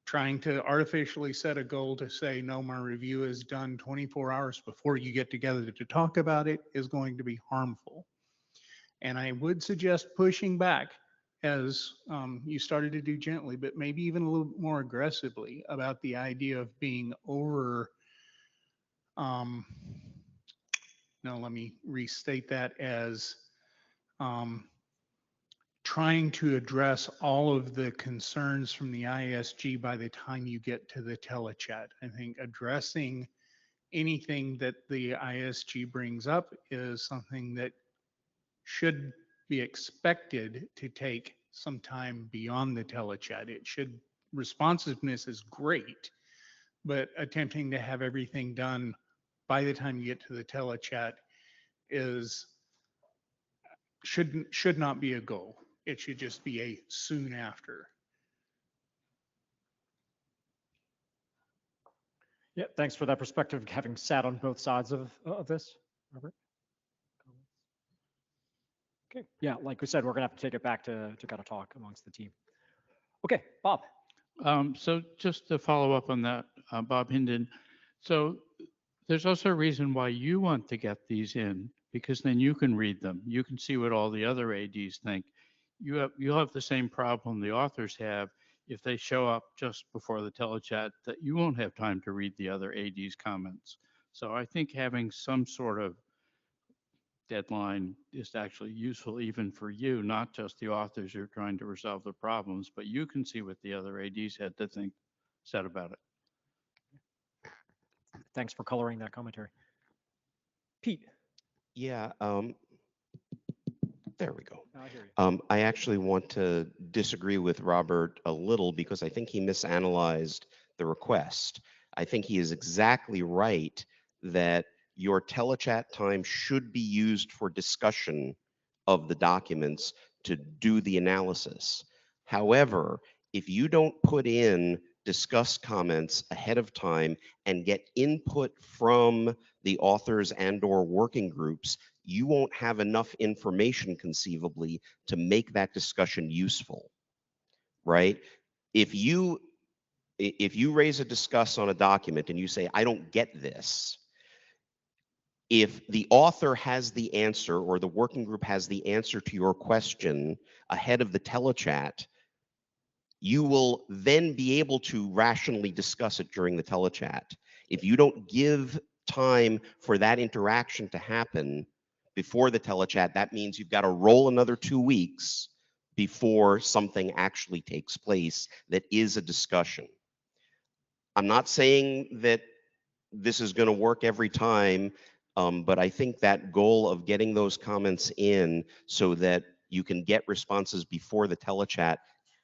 Trying to artificially set a goal to say, no, my review is done 24 hours before you get together to talk about it is going to be harmful. And I would suggest pushing back, as you started to do gently, but maybe even a little more aggressively, about the idea of being over, no, let me restate that as trying to address all of the concerns from the ISG by the time you get to the telechat. I think addressing anything that the ISG brings up is something that should be expected to take some time beyond the telechat. Responsiveness is great, but attempting to have everything done by the time you get to the telechat should not be a goal. It should just be a soon after. Yeah, thanks for that perspective, having sat on both sides of this, Robert. Okay, yeah, like we said, we're gonna have to take it back to kind of talk amongst the team. Okay, Bob. So just to follow up on that, Bob Hinden. So there's also a reason why you want to get these in, because then you can read them. You can see what all the other ADs think. You'll have the same problem the authors have if they show up just before the telechat, that you won't have time to read the other ADs' comments. So I think having some sort of deadline is actually useful even for you, not just the authors who are trying to resolve the problems, but you can see what the other ADs had to think, said about it. Thanks for coloring that commentary. Pete. Yeah, there we go. I hear you. I actually want to disagree with Robert a little because I think he misanalyzed the request. I think he is exactly right that your telechat time should be used for discussion of the documents to do the analysis. However, if you don't put in discuss comments ahead of time and get input from the authors and/or working groups, you won't have enough information conceivably to make that discussion useful, right? If you raise a discuss on a document and you say, I don't get this, if the author has the answer or the working group has the answer to your question ahead of the telechat, you will then be able to rationally discuss it during the telechat. If you don't give time for that interaction to happen before the telechat, that means you've got to roll another 2 weeks before something actually takes place that is a discussion. I'm not saying that this is going to work every time, but I think that goal of getting those comments in so that you can get responses before the telechat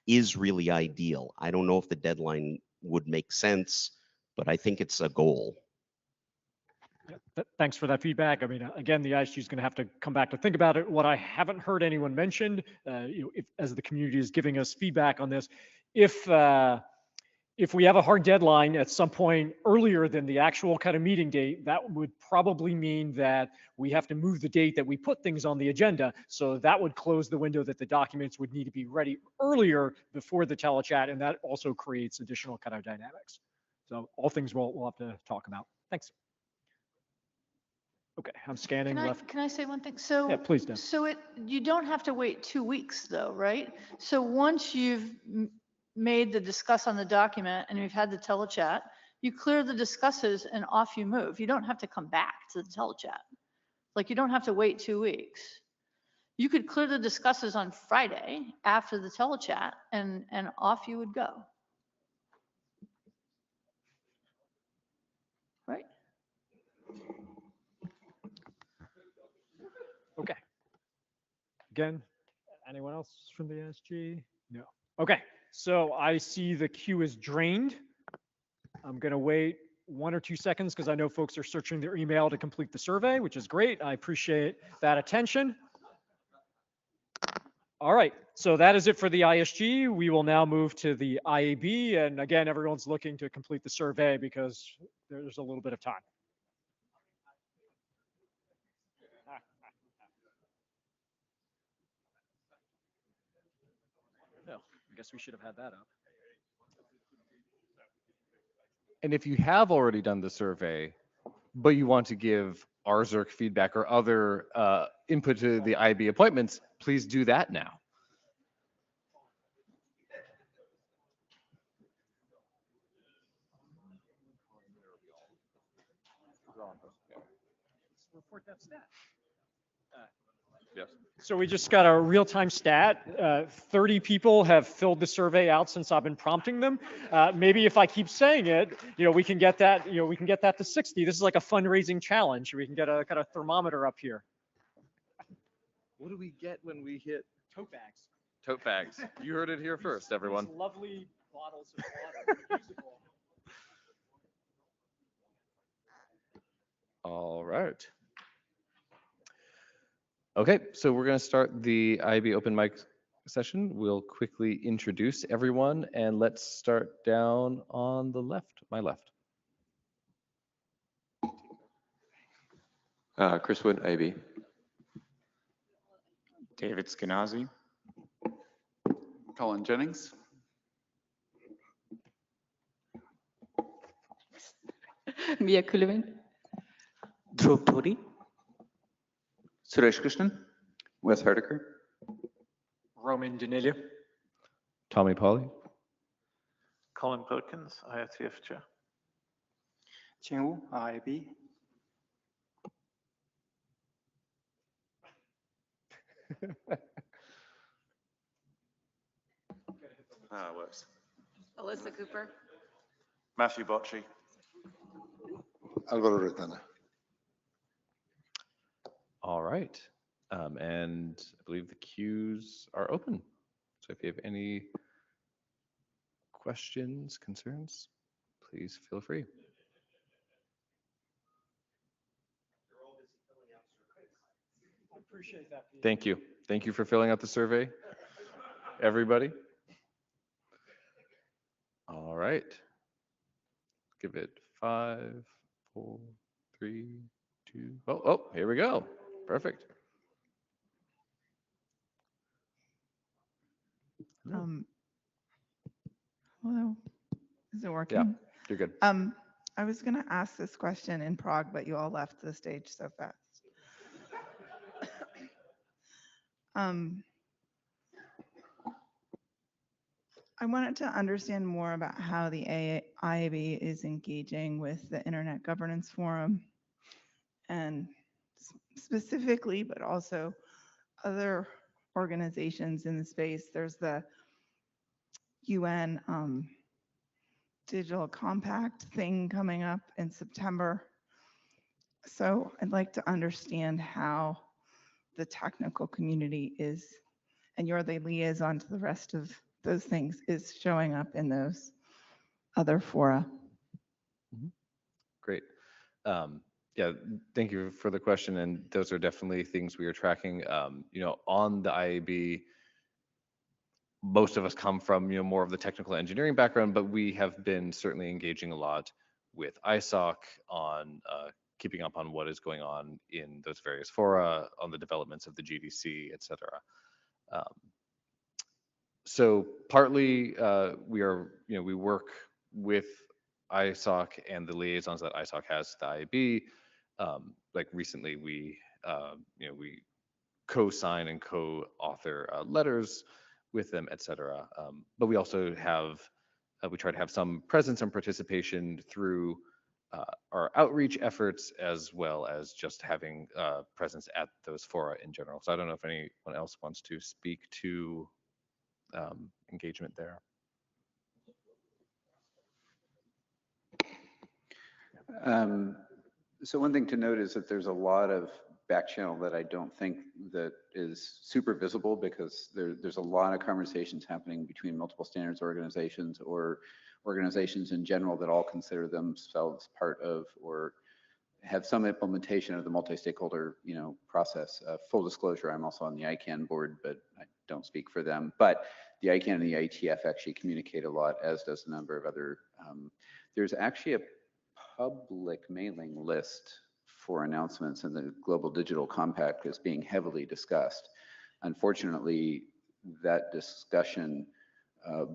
is really ideal. I don't know if the deadline would make sense, but I think it's a goal. Yeah, thanks for that feedback. I mean, again, the ISG is going to have to come back to think about it. What I haven't heard anyone mention, as the community is giving us feedback on this, if we have a hard deadline at some point earlier than the actual kind of meeting date, that would probably mean that we have to move the date that we put things on the agenda. So that would close the window that the documents would need to be ready earlier before the telechat, and that also creates additional kind of dynamics. So all things we'll have to talk about. Thanks. Okay, I'm scanning left. Can I say one thing? So Yeah, please, Deb. So you don't have to wait 2 weeks though, right? So once you've made the discuss on the document and you've had the telechat, you clear the discusses and off you move. You don't have to come back to the telechat. Like you don't have to wait 2 weeks. You could clear the discusses on Friday after the telechat and off you would go. Right? Okay. Again, anyone else from the SG? No. Okay, so I see the queue is drained. I'm going to wait 1 or 2 seconds because I know folks are searching their email to complete the survey, which is great. I appreciate that attention. All right, so that is it for the ISG. We will now move to the IAB. And again, everyone's looking to complete the survey because there's a little bit of time. No, I guess we should have had that up. And if you have already done the survey, but you want to give RZERC feedback or other input to the IB appointments, please do that now. Report that stat. Yes. So we just got a real-time stat. 30 people have filled the survey out since I've been prompting them. Maybe if I keep saying it, we can get that, we can get that to 60. This is like a fundraising challenge. We can get a kind of thermometer up here. What do we get when we hit tote bags? Tote bags. You heard it here first, everyone. These lovely bottles of water, reusable. All right. Okay, so we're going to start the IB open mic session. We'll quickly introduce everyone and let's start down on the left, my left. Chris Wood, IB. David Skenazy. Colin Jennings. Mia Kulevin. Dhruv Thodi. Suresh Krishnan. Wes Hardiker. Roman Danilya. Tommy Pauly. Colin Perkins, IETF Chair. Cheng IB. Works. Alyssa Cooper. Matthew Bocci. Alvaro Retana. All right. And I believe the queues are open. So if you have any questions, concerns, please feel free. I appreciate that. Thank you. Thank you for filling out the survey, everybody. All right. Give it 5, 4, 3, 2. Oh, here we go. Perfect. Hello, is it working? Yeah, you're good. I was going to ask this question in Prague, but you all left the stage so fast. I wanted to understand more about how the IAB is engaging with the Internet Governance Forum and specifically, but also other organizations in the space. There's the UN Digital Compact thing coming up in September. So I'd like to understand how the technical community is, and you're the liaison to the rest of those things, is showing up in those other fora. Great. Yeah, thank you for the question. And those are definitely things we are tracking. On the IAB, most of us come from more of the technical engineering background, but we have been certainly engaging a lot with ISOC on keeping up on what is going on in those various fora, on the developments of the GDC, et cetera. So partly we work with ISOC and the liaisons that ISOC has to the IAB. Like recently, we co-sign and co-author letters with them, et cetera. But we also have, we try to have some presence and participation through our outreach efforts, as well as just having presence at those fora in general. So I don't know if anyone else wants to speak to engagement there. So one thing to note is that there's a lot of back channel that I don't think that is super visible, because there's a lot of conversations happening between multiple standards organizations or organizations in general that all consider themselves part of or have some implementation of the multi-stakeholder process. Full disclosure, I'm also on the ICANN board, but I don't speak for them. But the ICANN and the IETF actually communicate a lot, as does a number of other. There's actually a public mailing list for announcements, and the Global Digital Compact is being heavily discussed. Unfortunately, that discussion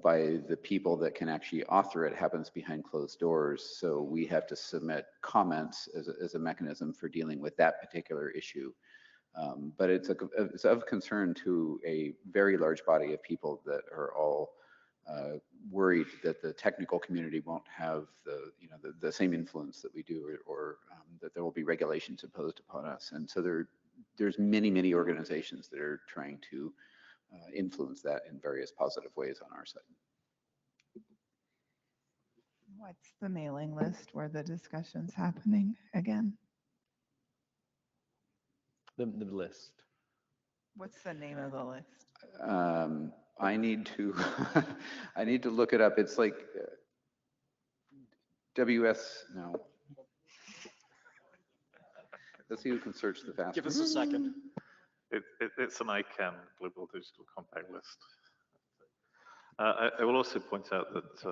by the people that can actually author it happens behind closed doors. So we have to submit comments as a mechanism for dealing with that particular issue. But it's of concern to a very large body of people that are all worried that the technical community won't have the same influence that we do, or that there will be regulations imposed upon us. And so there's many organizations that are trying to influence that in various positive ways on our side. What's the mailing list where the discussion's happening again? The list. What's the name of the list? I need to I need to look it up. It's like no. Let's see who can search the fastest. Give us a second. It's an ICANN Global Digital Compact list. I will also point out that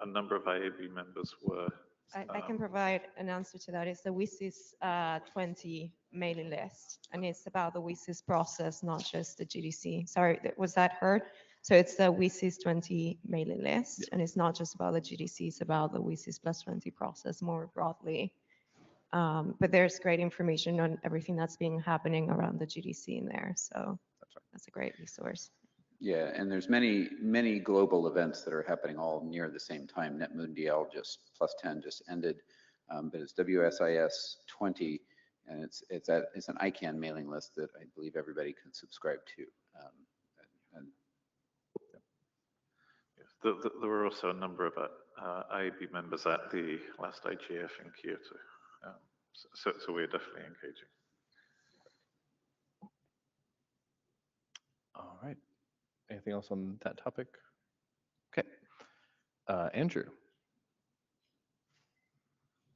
a number of IAB members were. I can provide an answer to that. It's the WSIS 20 mailing list, and it's about the WSIS process, not just the GDC. Sorry, was that heard? So it's the WSIS 20 mailing list, and it's not just about the GDC, it's about the WSIS plus 20 process more broadly. But there's great information on everything that's been happening around the GDC in there. So that's a great resource. Yeah, and there's many global events that are happening all near the same time. NetMundial plus 10 just ended, but it's WSIS 20, and it's an ICANN mailing list that I believe everybody can subscribe to. There were also a number of IAB members at the last IGF in Kyoto, so we're definitely engaging. All right. Anything else on that topic? Okay. Andrew.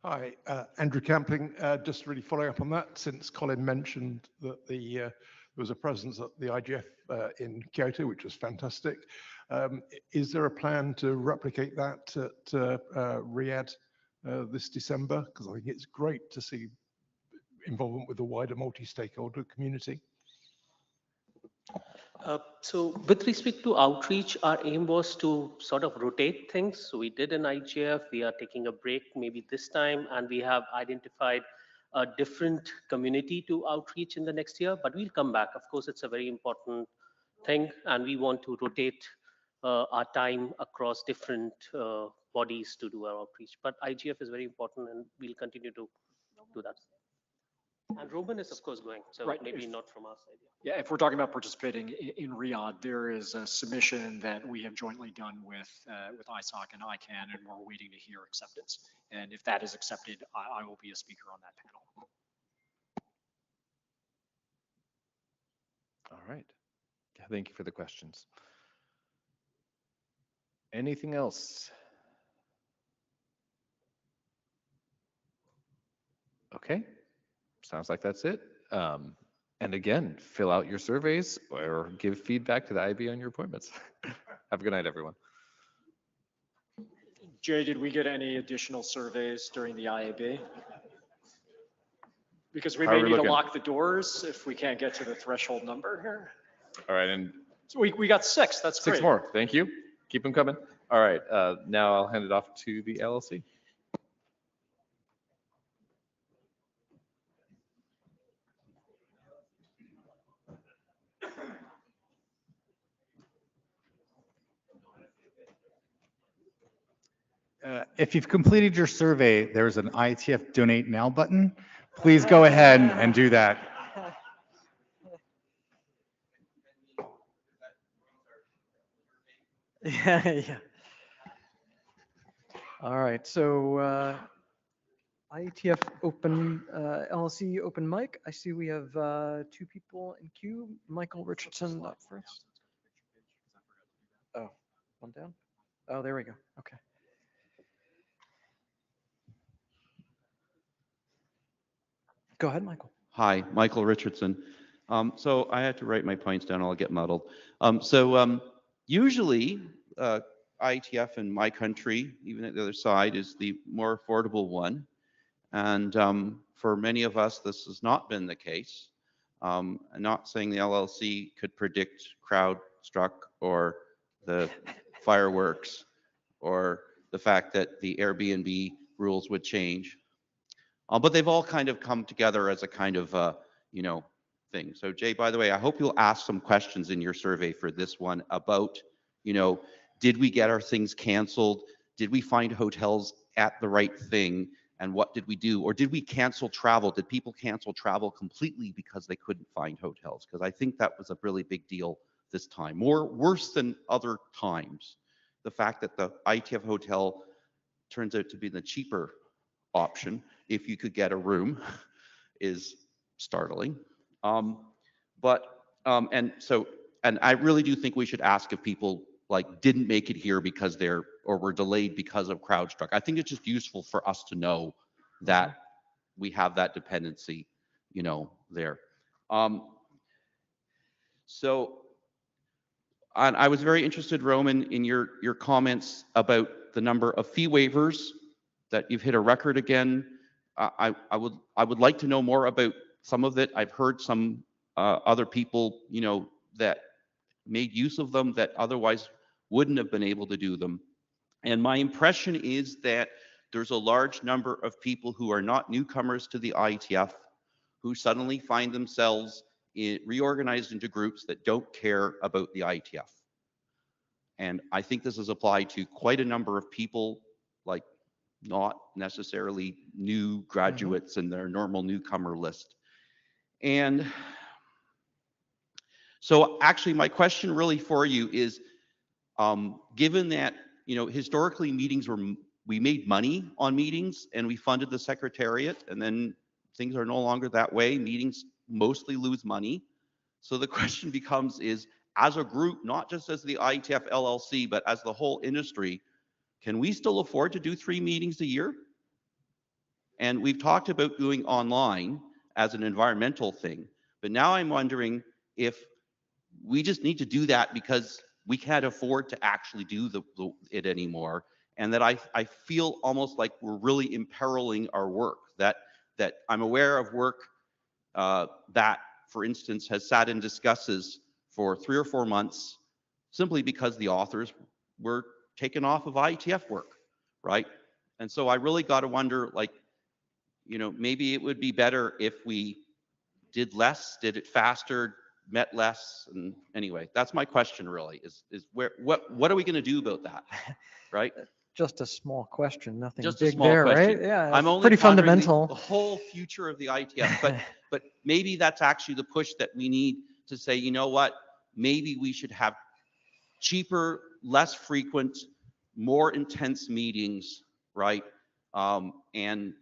Hi, Andrew Camping. Just really following up on that, since Colin mentioned that there was a presence at the IGF in Kyoto, which was fantastic. Is there a plan to replicate that at Riyadh this December? Because I think it's great to see involvement with the wider multi-stakeholder community. So with respect to outreach, our aim was to sort of rotate things. So we did an IGF, we are taking a break maybe this time, and we have identified a different community to outreach in the next year, but we'll come back. Of course, it's a very important thing, and we want to rotate our time across different bodies to do our outreach. But IGF is very important, and we'll continue to do that. And Roman is of course going, so Right. maybe not from our side. Yeah, if we're talking about participating in Riyadh, there is a submission that we have jointly done with ISOC and ICANN, and we're waiting to hear acceptance. And if that is accepted, I will be a speaker on that panel. All right. Thank you for the questions. Anything else? Okay. Sounds like that's it. And again, fill out your surveys or give feedback to the IB on your appointments. Have a good night, everyone. Jay, did we get any additional surveys during the IAB? Because we How may are we need to looking? lock the doors if we can't get to the threshold number here. All right, and So we got 6, that's great. 6 more. Thank you. Keep them coming. All right, now I'll hand it off to the LLC. If you've completed your survey, there's an IETF Donate Now button. Please go ahead and do that. Yeah. All right, so IETF open, LLC open mic. I see we have 2 people in queue. Michael Richardson up first. Oh, one down? Oh, there we go. Okay. Go ahead, Michael. Hi, Michael Richardson. So I had to write my points down, I'll get muddled. Usually IETF in my country, even at the other side, is the more affordable one. And for many of us, this has not been the case. I'm not saying the LLC could predict CrowdStruck or the fireworks or the fact that the Airbnb rules would change. But they've all kind of come together as a kind of, thing. So Jay, by the way, I hope you'll ask some questions in your survey for this one about, did we get our things canceled? Did we find hotels at the right thing? And what did we do? Or did we cancel travel? Did people cancel travel completely because they couldn't find hotels? Because I think that was a really big deal this time, worse than other times. The fact that the IETF hotel turns out to be the cheaper option if you could get a room is startling. And I really do think we should ask if people didn't make it here because or were delayed because of CrowdStruck. I think it's just useful for us to know that we have that dependency, there. And I was very interested, Roman, in your comments about the number of fee waivers, that you've hit a record again. I would like to know more about some of it. I've heard some other people, that made use of them that otherwise wouldn't have been able to do them. And my impression is that there's a large number of people who are not newcomers to the IETF who suddenly find themselves reorganized into groups that don't care about the IETF. And I think this is applied to quite a number of people, not necessarily new graduates in their normal newcomer list. And so actually my question really for you is, given that, historically meetings we made money on meetings and we funded the secretariat, and then things are no longer that way. Meetings mostly lose money. So the question becomes is, as a group, not just as the IETF LLC, but as the whole industry, can we still afford to do 3 meetings a year? And we've talked about doing online as an environmental thing, but now I'm wondering if we just need to do that because we can't afford to actually do it anymore. And that I feel almost like we're really imperiling our work, that I'm aware of work that, for instance, has sat in discusses for 3 or 4 months simply because the authors were taken off of IETF work, right? And so I really got to wonder, like, you know, maybe it would be better if we did less, did it faster, met less. And anyway, that's my question really, is what are we going to do about that, right? Just a small question, nothing Just a big small there, question. right? Yeah, I'm only pretty pondering fundamental. the whole future of the IETF, but maybe that's actually the push that we need to say, you know what, maybe we should have cheaper, less frequent, more intense meetings, right? And,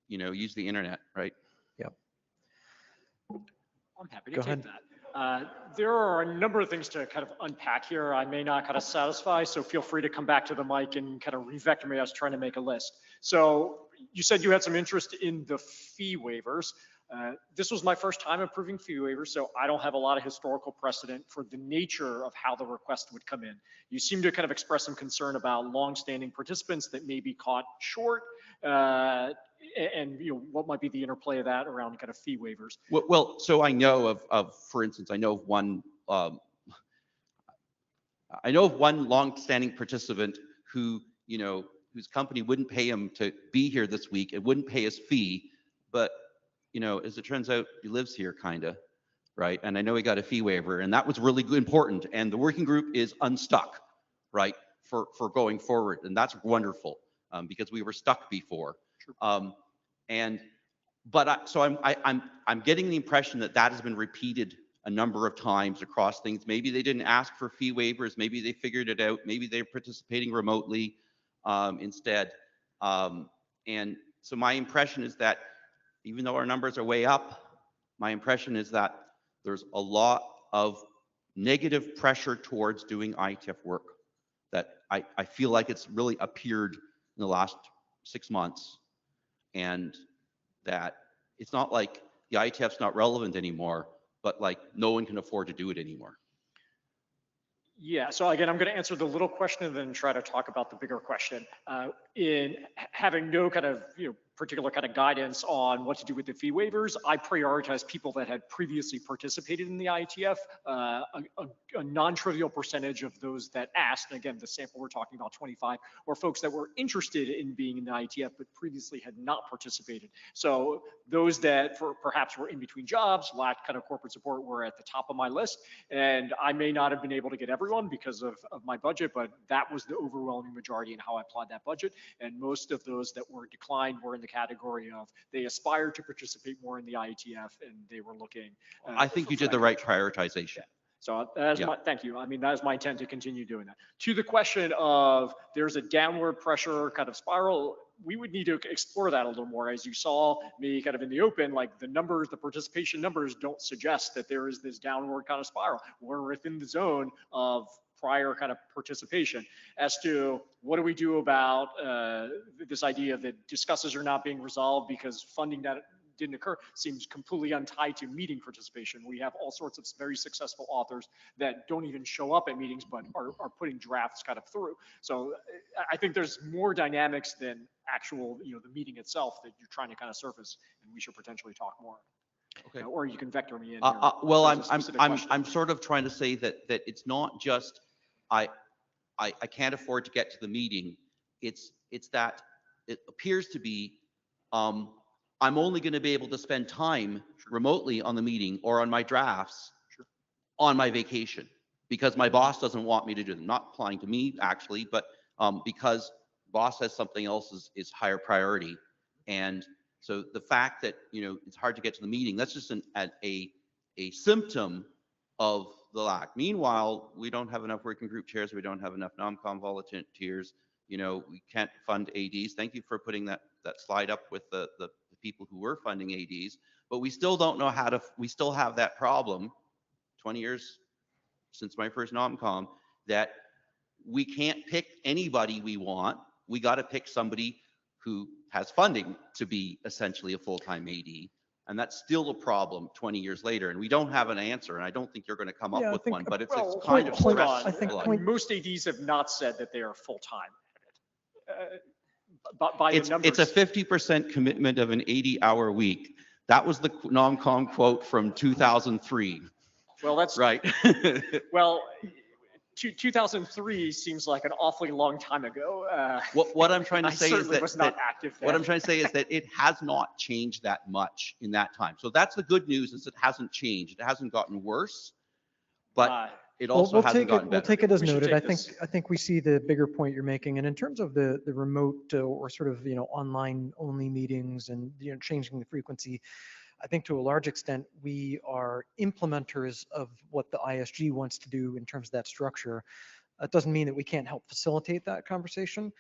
you know, use the internet, right? Yep. I'm happy to Go take ahead. that. There are a number of things to kind of unpack here. I may not kind of satisfy, so feel free to come back to the mic and kind of re-vector me. I was trying to make a list. So you said you had some interest in the fee waivers. This was my first time approving fee waivers, so I don't have a lot of historical precedent for the nature of how the request would come in. You seem to kind of express some concern about longstanding participants that may be caught short, and you know, what might be the interplay of that around kind of fee waivers. Well, so I know of, for instance, I know of one long-standing participant who, you know, whose company wouldn't pay him to be here this week. It wouldn't pay his fee, but, you know, as it turns out, he lives here, kind of, right? And I know he got a fee waiver, and that was really important. And the working group is unstuck, right, for going forward, and that's wonderful, because we were stuck before. So I'm getting the impression that that has been repeated a number of times across things. Maybe they didn't ask for fee waivers. Maybe they figured it out. Maybe they're participating remotely instead. And so my impression is that even though our numbers are way up, my impression is that there's a lot of negative pressure towards doing IETF work that I feel like it's really appeared in the last 6 months, and that it's not like the IETF's not relevant anymore, but like no one can afford to do it anymore. Yeah, so again, I'm going to answer the little question and then try to talk about the bigger question. In having no kind of particular kind of guidance on what to do with the fee waivers, I prioritize people that had previously participated in the IETF. A non-trivial percentage of those that asked, and again, the sample we're talking about 25, were folks that were interested in being in the IETF but previously had not participated. So those that perhaps were in between jobs, lacked kind of corporate support, were at the top of my list, and I may not have been able to get everyone because of my budget, but that was the overwhelming majority in how I applied that budget. And most of those that were declined were in the category of they aspired to participate more in the IETF and they were looking. I think you did the right prioritization. So that is thank you. I mean, that is my intent to continue doing that. To the question of there's a downward pressure kind of spiral, we would need to explore that a little more. As you saw me kind of in the open, like the numbers, the participation numbers don't suggest that there is this downward kind of spiral. We're within the zone of prior kind of participation. As to what do we do about this idea that discusses are not being resolved because funding that didn't occur seems completely untied to meeting participation. We have all sorts of very successful authors that don't even show up at meetings but are putting drafts kind of through. So I think there's more dynamics than actual, the meeting itself that you're trying to kind of surface, and we should potentially talk more. Okay. Or you can vector me in. Well, I'm sort of trying to say that it's not just I can't afford to get to the meeting. It's that it appears to be I'm only going to be able to spend time remotely on the meeting or on my drafts on my vacation because my boss doesn't want me to do them. Not applying to me actually, but because boss says something else is higher priority. And so the fact that it's hard to get to the meeting, that's just a symptom of the lack. Meanwhile, we don't have enough working group chairs. We don't have enough non-com volunteers. We can't fund ADs. Thank you for putting that slide up with the people who were funding ADs, but we still don't know how to, we still have that problem 20 years since my first NomCom, that we can't pick anybody we want. We got to pick somebody who has funding to be essentially a full-time AD. And that's still a problem 20 years later. And we don't have an answer. And I don't think you're going to come Yeah, up I with think, one, but it's Well, kind of hold stressful. on. I think I point- mean, most ADs have not said that they are full-time. By the numbers. It's a 50% commitment of an 80-hour week. That was the NomCom quote from 2003. Well, that's right. Well, 2003 seems like an awfully long time ago. What I'm trying to say is certainly that, was not active what then. I'm trying to say is that it has not changed that much in that time. So that's the good news, is it hasn't changed. It hasn't gotten worse, but it also hasn't gotten better. We'll take it as We should noted. take I think we see the bigger point you're making. And in terms of the remote or sort of, online only meetings and, changing the frequency, I think to a large extent, we are implementers of what the ISG wants to do in terms of that structure. That doesn't mean that we can't help facilitate that conversation.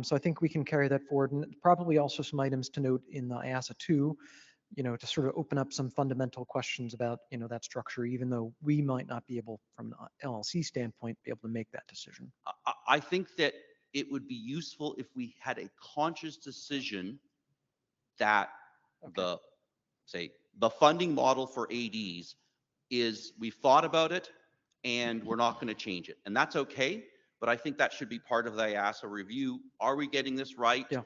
So I think we can carry that forward, and probably also some items to note in the IASA 2, to sort of open up some fundamental questions about, that structure, even though we might not be able, from an LLC standpoint, be able to make that decision. I think that it would be useful if we had a conscious decision that the funding model for ADs is, we've thought about it and we're not going to change it. And that's okay, but I think that should be part of the IASA review. Are we getting this right? Yeah.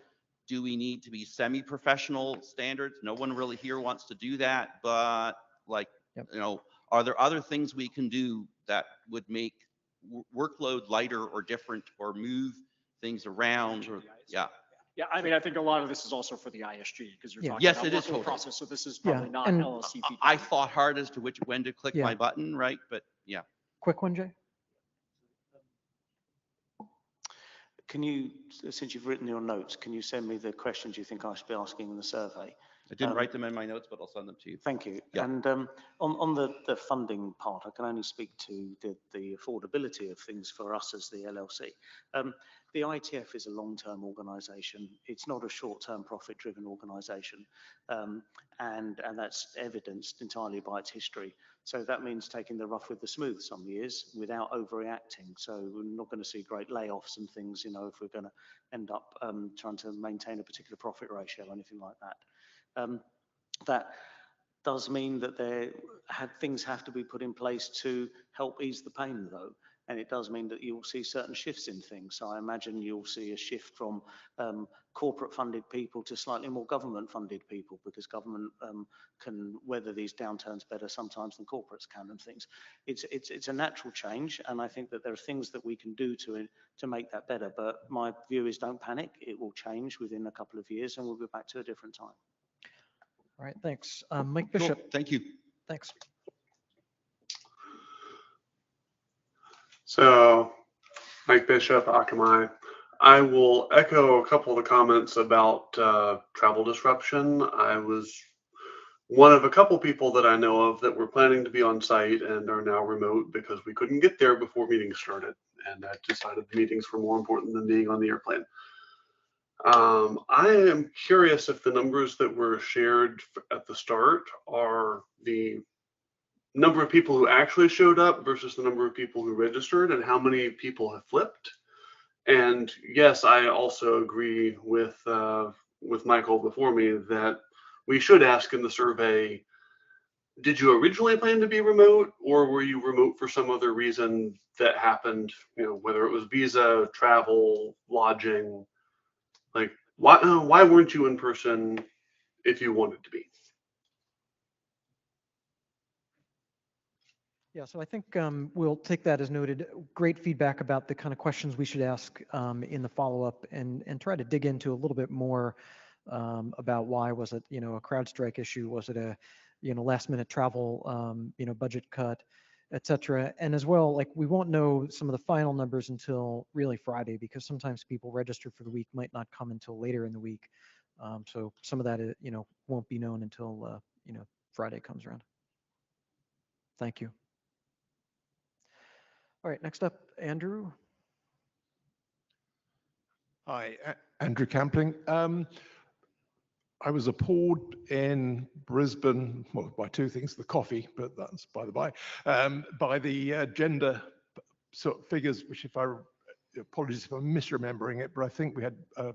Do we need to be semi-professional standards? No one really here wants to do that, but are there other things we can do that would make workload lighter or different, or move things around? Or, yeah. Yeah, I mean, I think a lot of this is also for the ISG, because you're Yeah. talking Yes, about it is workload totally. process, so this is Yeah, probably not and LLC feedback. I thought hard as to when to click Yeah. my button, right? But yeah. Quick one, Jay? Can you, since you've written your notes, can you send me the questions you think I should be asking in the survey? I didn't write them in my notes, but I'll send them to you. Thank you. Yeah. And on the funding part, I can only speak to the affordability of things for us as the LLC. The IETF is a long-term organisation. It's not a short-term profit-driven organisation, and that's evidenced entirely by its history. So that means taking the rough with the smooth some years without overreacting. So we're not going to see great layoffs and things, if we're going to end up trying to maintain a particular profit ratio or anything like that. That does mean that things have to be put in place to help ease the pain, though. And it does mean that you'll see certain shifts in things. So I imagine you'll see a shift from corporate funded people to slightly more government funded people, because government can weather these downturns better sometimes than corporates can and things. It's a natural change. And I think that there are things that we can do to make that better. But my view is, don't panic. It will change within a couple of years and we'll go back to a different time. All right, thanks. Mike Bishop. Cool. Thank you. Thanks. So, Mike Bishop, Akamai. I will echo a couple of the comments about travel disruption. I was one of a couple people that I know of that were planning to be on site and are now remote because we couldn't get there before meetings started. And I decided the meetings were more important than being on the airplane. I am curious if the numbers that were shared at the start are the number of people who actually showed up versus the number of people who registered, and how many people have flipped. And yes, I also agree with Michael before me that we should ask in the survey, did you originally plan to be remote, or were you remote for some other reason that happened, whether it was visa, travel, lodging, like why weren't you in person if you wanted to be? Yeah, so I think we'll take that as noted. Great feedback about the kind of questions we should ask in the follow-up, and try to dig into a little bit more about why was it, a CrowdStrike issue? Was it a, last-minute travel, budget cut, et cetera? And as well, we won't know some of the final numbers until really Friday, because sometimes people registered for the week might not come until later in the week. So some of that, won't be known until, Friday comes around. Thank you. All right, next up, Andrew. Hi, Andrew Campling. I was appalled in Brisbane, well, by two things, the coffee, but that's by the by, by the gender sort of figures, which apologies if I'm misremembering it, but I think we had a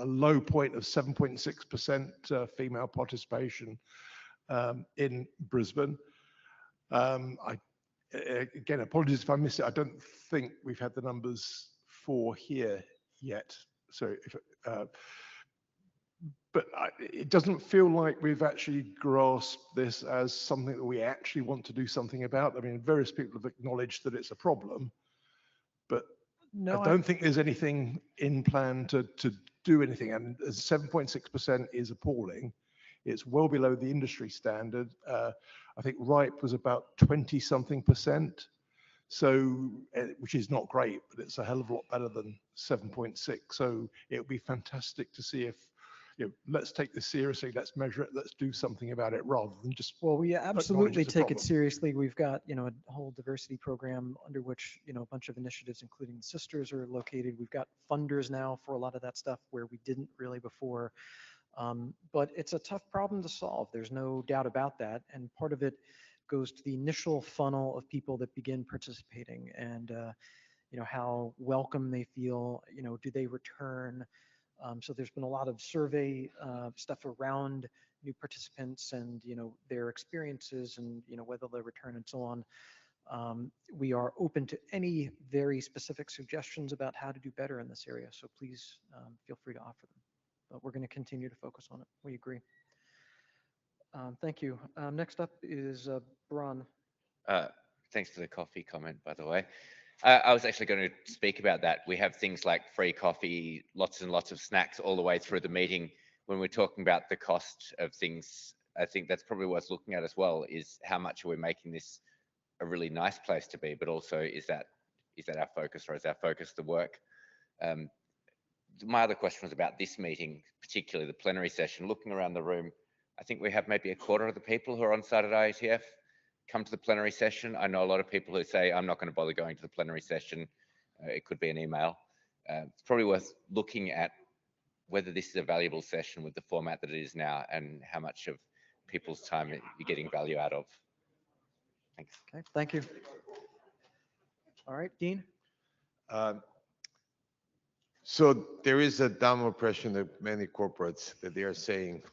low point of 7.6% female participation in Brisbane. Again, apologies if I missed it. I don't think we've had the numbers for here yet. So, but it doesn't feel like we've actually grasped this as something that we actually want to do something about. I mean, various people have acknowledged that it's a problem, but No, I don't think there's anything in plan to do anything. And 7.6% is appalling. It's well below the industry standard. I think RIPE was about 20 something percent. So, which is not great, but it's a hell of a lot better than 7.6. So it would be fantastic to see if, let's take this seriously, let's measure it, let's do something about it rather than just. Well, we acknowledge absolutely it's a take it problem. seriously. We've got, a whole diversity program under which, a bunch of initiatives, including the sisters, are located. We've got funders now for a lot of that stuff where we didn't really before. But it's a tough problem to solve. There's no doubt about that. And part of it goes to the initial funnel of people that begin participating and, how welcome they feel, do they return? So there's been a lot of survey stuff around new participants and, their experiences and, whether they return and so on. We are open to any very specific suggestions about how to do better in this area. So please feel free to offer them. But we're going to continue to focus on it. We agree. Thank you. Next up is Bron. Thanks for the coffee comment, by the way. I was actually going to speak about that. We have things like free coffee, lots and lots of snacks all the way through the meeting. When we're talking about the cost of things, I think that's probably worth looking at as well, is how much are we making this a really nice place to be, but also is that our focus, or is our focus the work? My other question was about this meeting, particularly the plenary session. Looking around the room, I think we have maybe a quarter of the people who are on site at IETF come to the plenary session. I know a lot of people who say, I'm not going to bother going to the plenary session. It could be an email. It's probably worth looking at whether this is a valuable session with the format that it is now and how much of people's time you're getting value out of. Thanks. Okay, thank you. All right, Dean. So there is a downward pressure in many corporates that they are saying,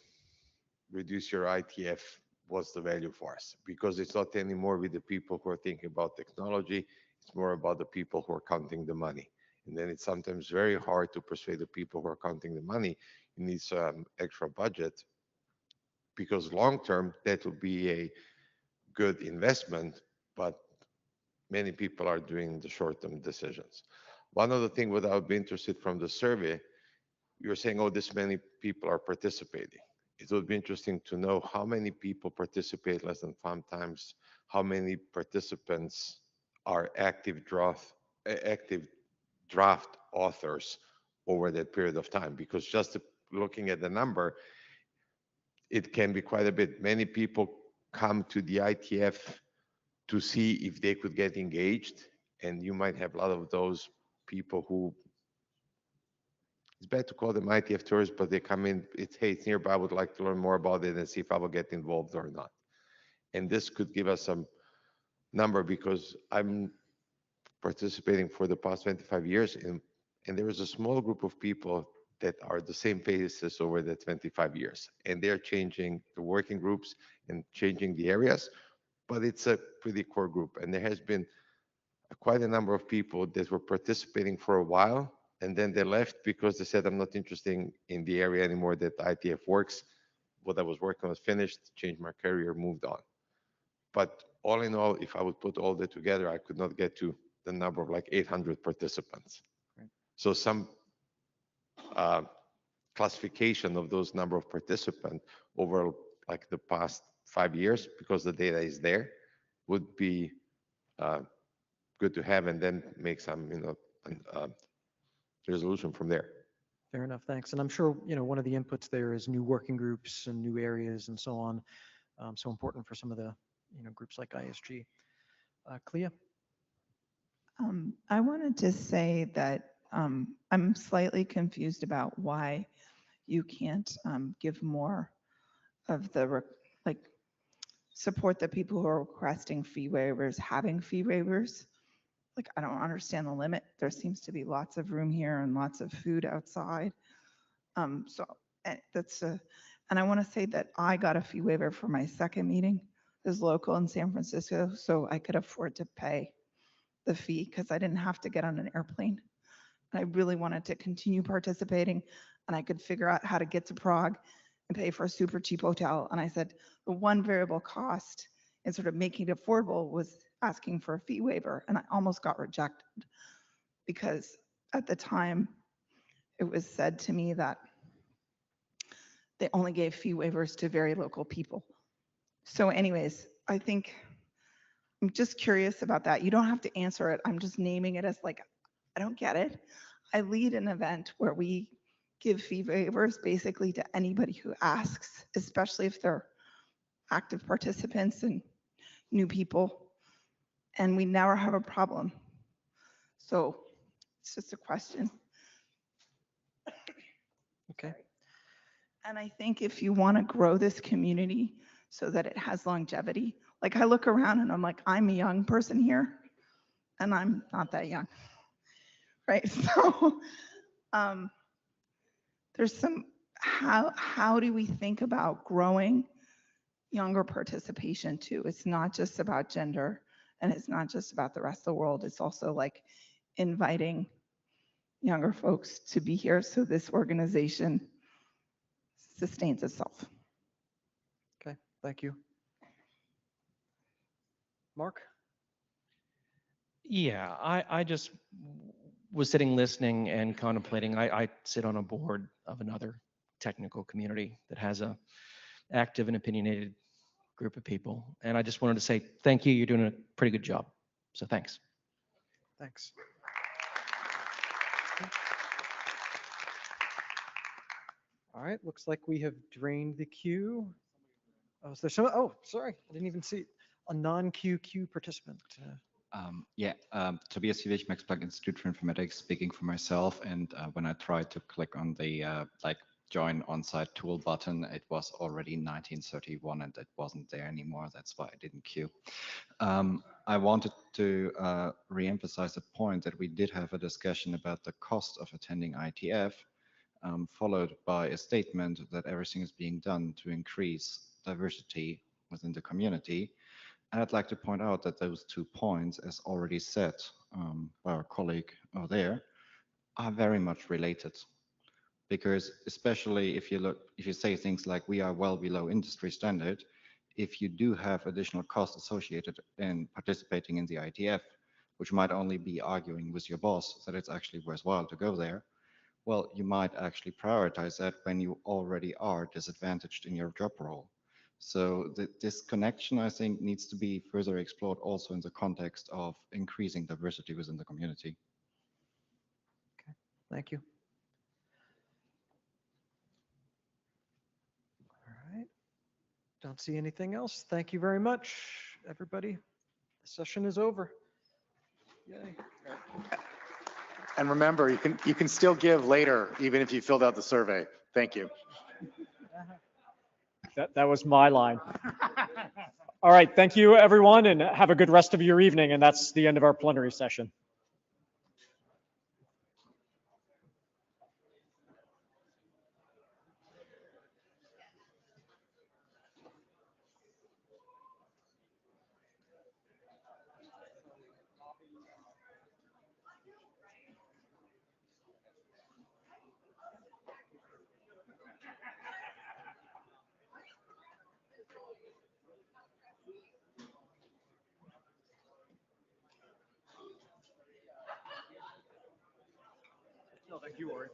reduce your ITF, what's the value for us? Because it's not anymore with the people who are thinking about technology, it's more about the people who are counting the money. And then it's sometimes very hard to persuade the people who are counting the money. You need some extra budget, because long-term, that will be a good investment, but many people are doing the short-term decisions. One other thing what I would be interested from the survey, you're saying, oh, this many people are participating. It would be interesting to know how many people participate less than 5 times, how many participants are active draft authors over that period of time, because just looking at the number, it can be quite a bit. Many people come to the ITF to see if they could get engaged, and you might have a lot of those people who, it's bad to call them ITF tourists, but they come in, hey, it's nearby, I would like to learn more about it and see if I will get involved or not. And this could give us some number, because I'm participating for the past 25 years, and there is a small group of people that are the same faces over the 25 years. And they're changing the working groups and changing the areas, but it's a pretty core group. And there has been quite a number of people that were participating for a while, and then they left because they said, I'm not interested in the area anymore that ITF works. What I was working on was finished, changed my career, moved on. But all in all, if I would put all that together, I could not get to the number of like 800 participants. Right. So some classification of those number of participants over like the past 5 years, because the data is there, would be good to have, and then make some, resolution from there. Fair enough, thanks. And I'm sure, one of the inputs there is new working groups and new areas and so on. So important for some of the, groups like ISG. Clea? I wanted to say that I'm slightly confused about why you can't give more of the, like, support the people who are requesting fee waivers, having fee waivers. Like, I don't understand the limit. There seems to be lots of room here and lots of food outside. So that's and I want to say that I got a fee waiver for my second meeting. It was local in San Francisco, so I could afford to pay the fee because I didn't have to get on an airplane. And I really wanted to continue participating, and I could figure out how to get to Prague and pay for a super cheap hotel. And I said, the one variable cost in sort of making it affordable was asking for a fee waiver. And I almost got rejected because at the time it was said to me that they only gave fee waivers to very local people. So anyways, I think I'm just curious about that. You don't have to answer it. I'm just naming it as like, I don't get it. I lead an event where we give fee waivers basically to anybody who asks, especially if they're active participants and new people, and we never have a problem. So it's just a question. Okay. And I think if you want to grow this community so that it has longevity, like I look around and I'm like, I'm a young person here and I'm not that young, right? So there's some, how do we think about growing younger participation too? It's not just about gender and it's not just about the rest of the world. It's also like inviting younger folks to be here so this organization sustains itself. Okay, thank you. Mark? Yeah, I just was sitting listening and contemplating. I sit on a board of another technical community that has a active and opinionated group of people. And I just wanted to say thank you. You're doing a pretty good job. So thanks. Thanks. All right, looks like we have drained the queue. Oh, is there some, oh, sorry, I didn't even see a non-queue participant. Tobias Hiewich, Max Planck Institute for Informatics, speaking for myself. And when I tried to click on the join on-site tool button, it was already 1931 and it wasn't there anymore. That's why I didn't queue. I wanted to re-emphasize the point that we did have a discussion about the cost of attending IETF, followed by a statement that everything is being done to increase diversity within the community. And I'd like to point out that those 2 points, as already said by our colleague over there, are very much related. Because especially if you say things like we are well below industry standard, if you do have additional costs associated in participating in the IETF, which might only be arguing with your boss that it's actually worthwhile to go there, well, you might actually prioritize that when you already are disadvantaged in your job role. So this connection, I think, needs to be further explored also in the context of increasing diversity within the community. Okay, thank you. All right, don't see anything else. Thank you very much, everybody. The session is over. Yay. And remember, you can still give later, even if you filled out the survey. Thank you. That was my line. All right, thank you, everyone, and have a good rest of your evening. And that's the end of our plenary session. No, thank you, Ori.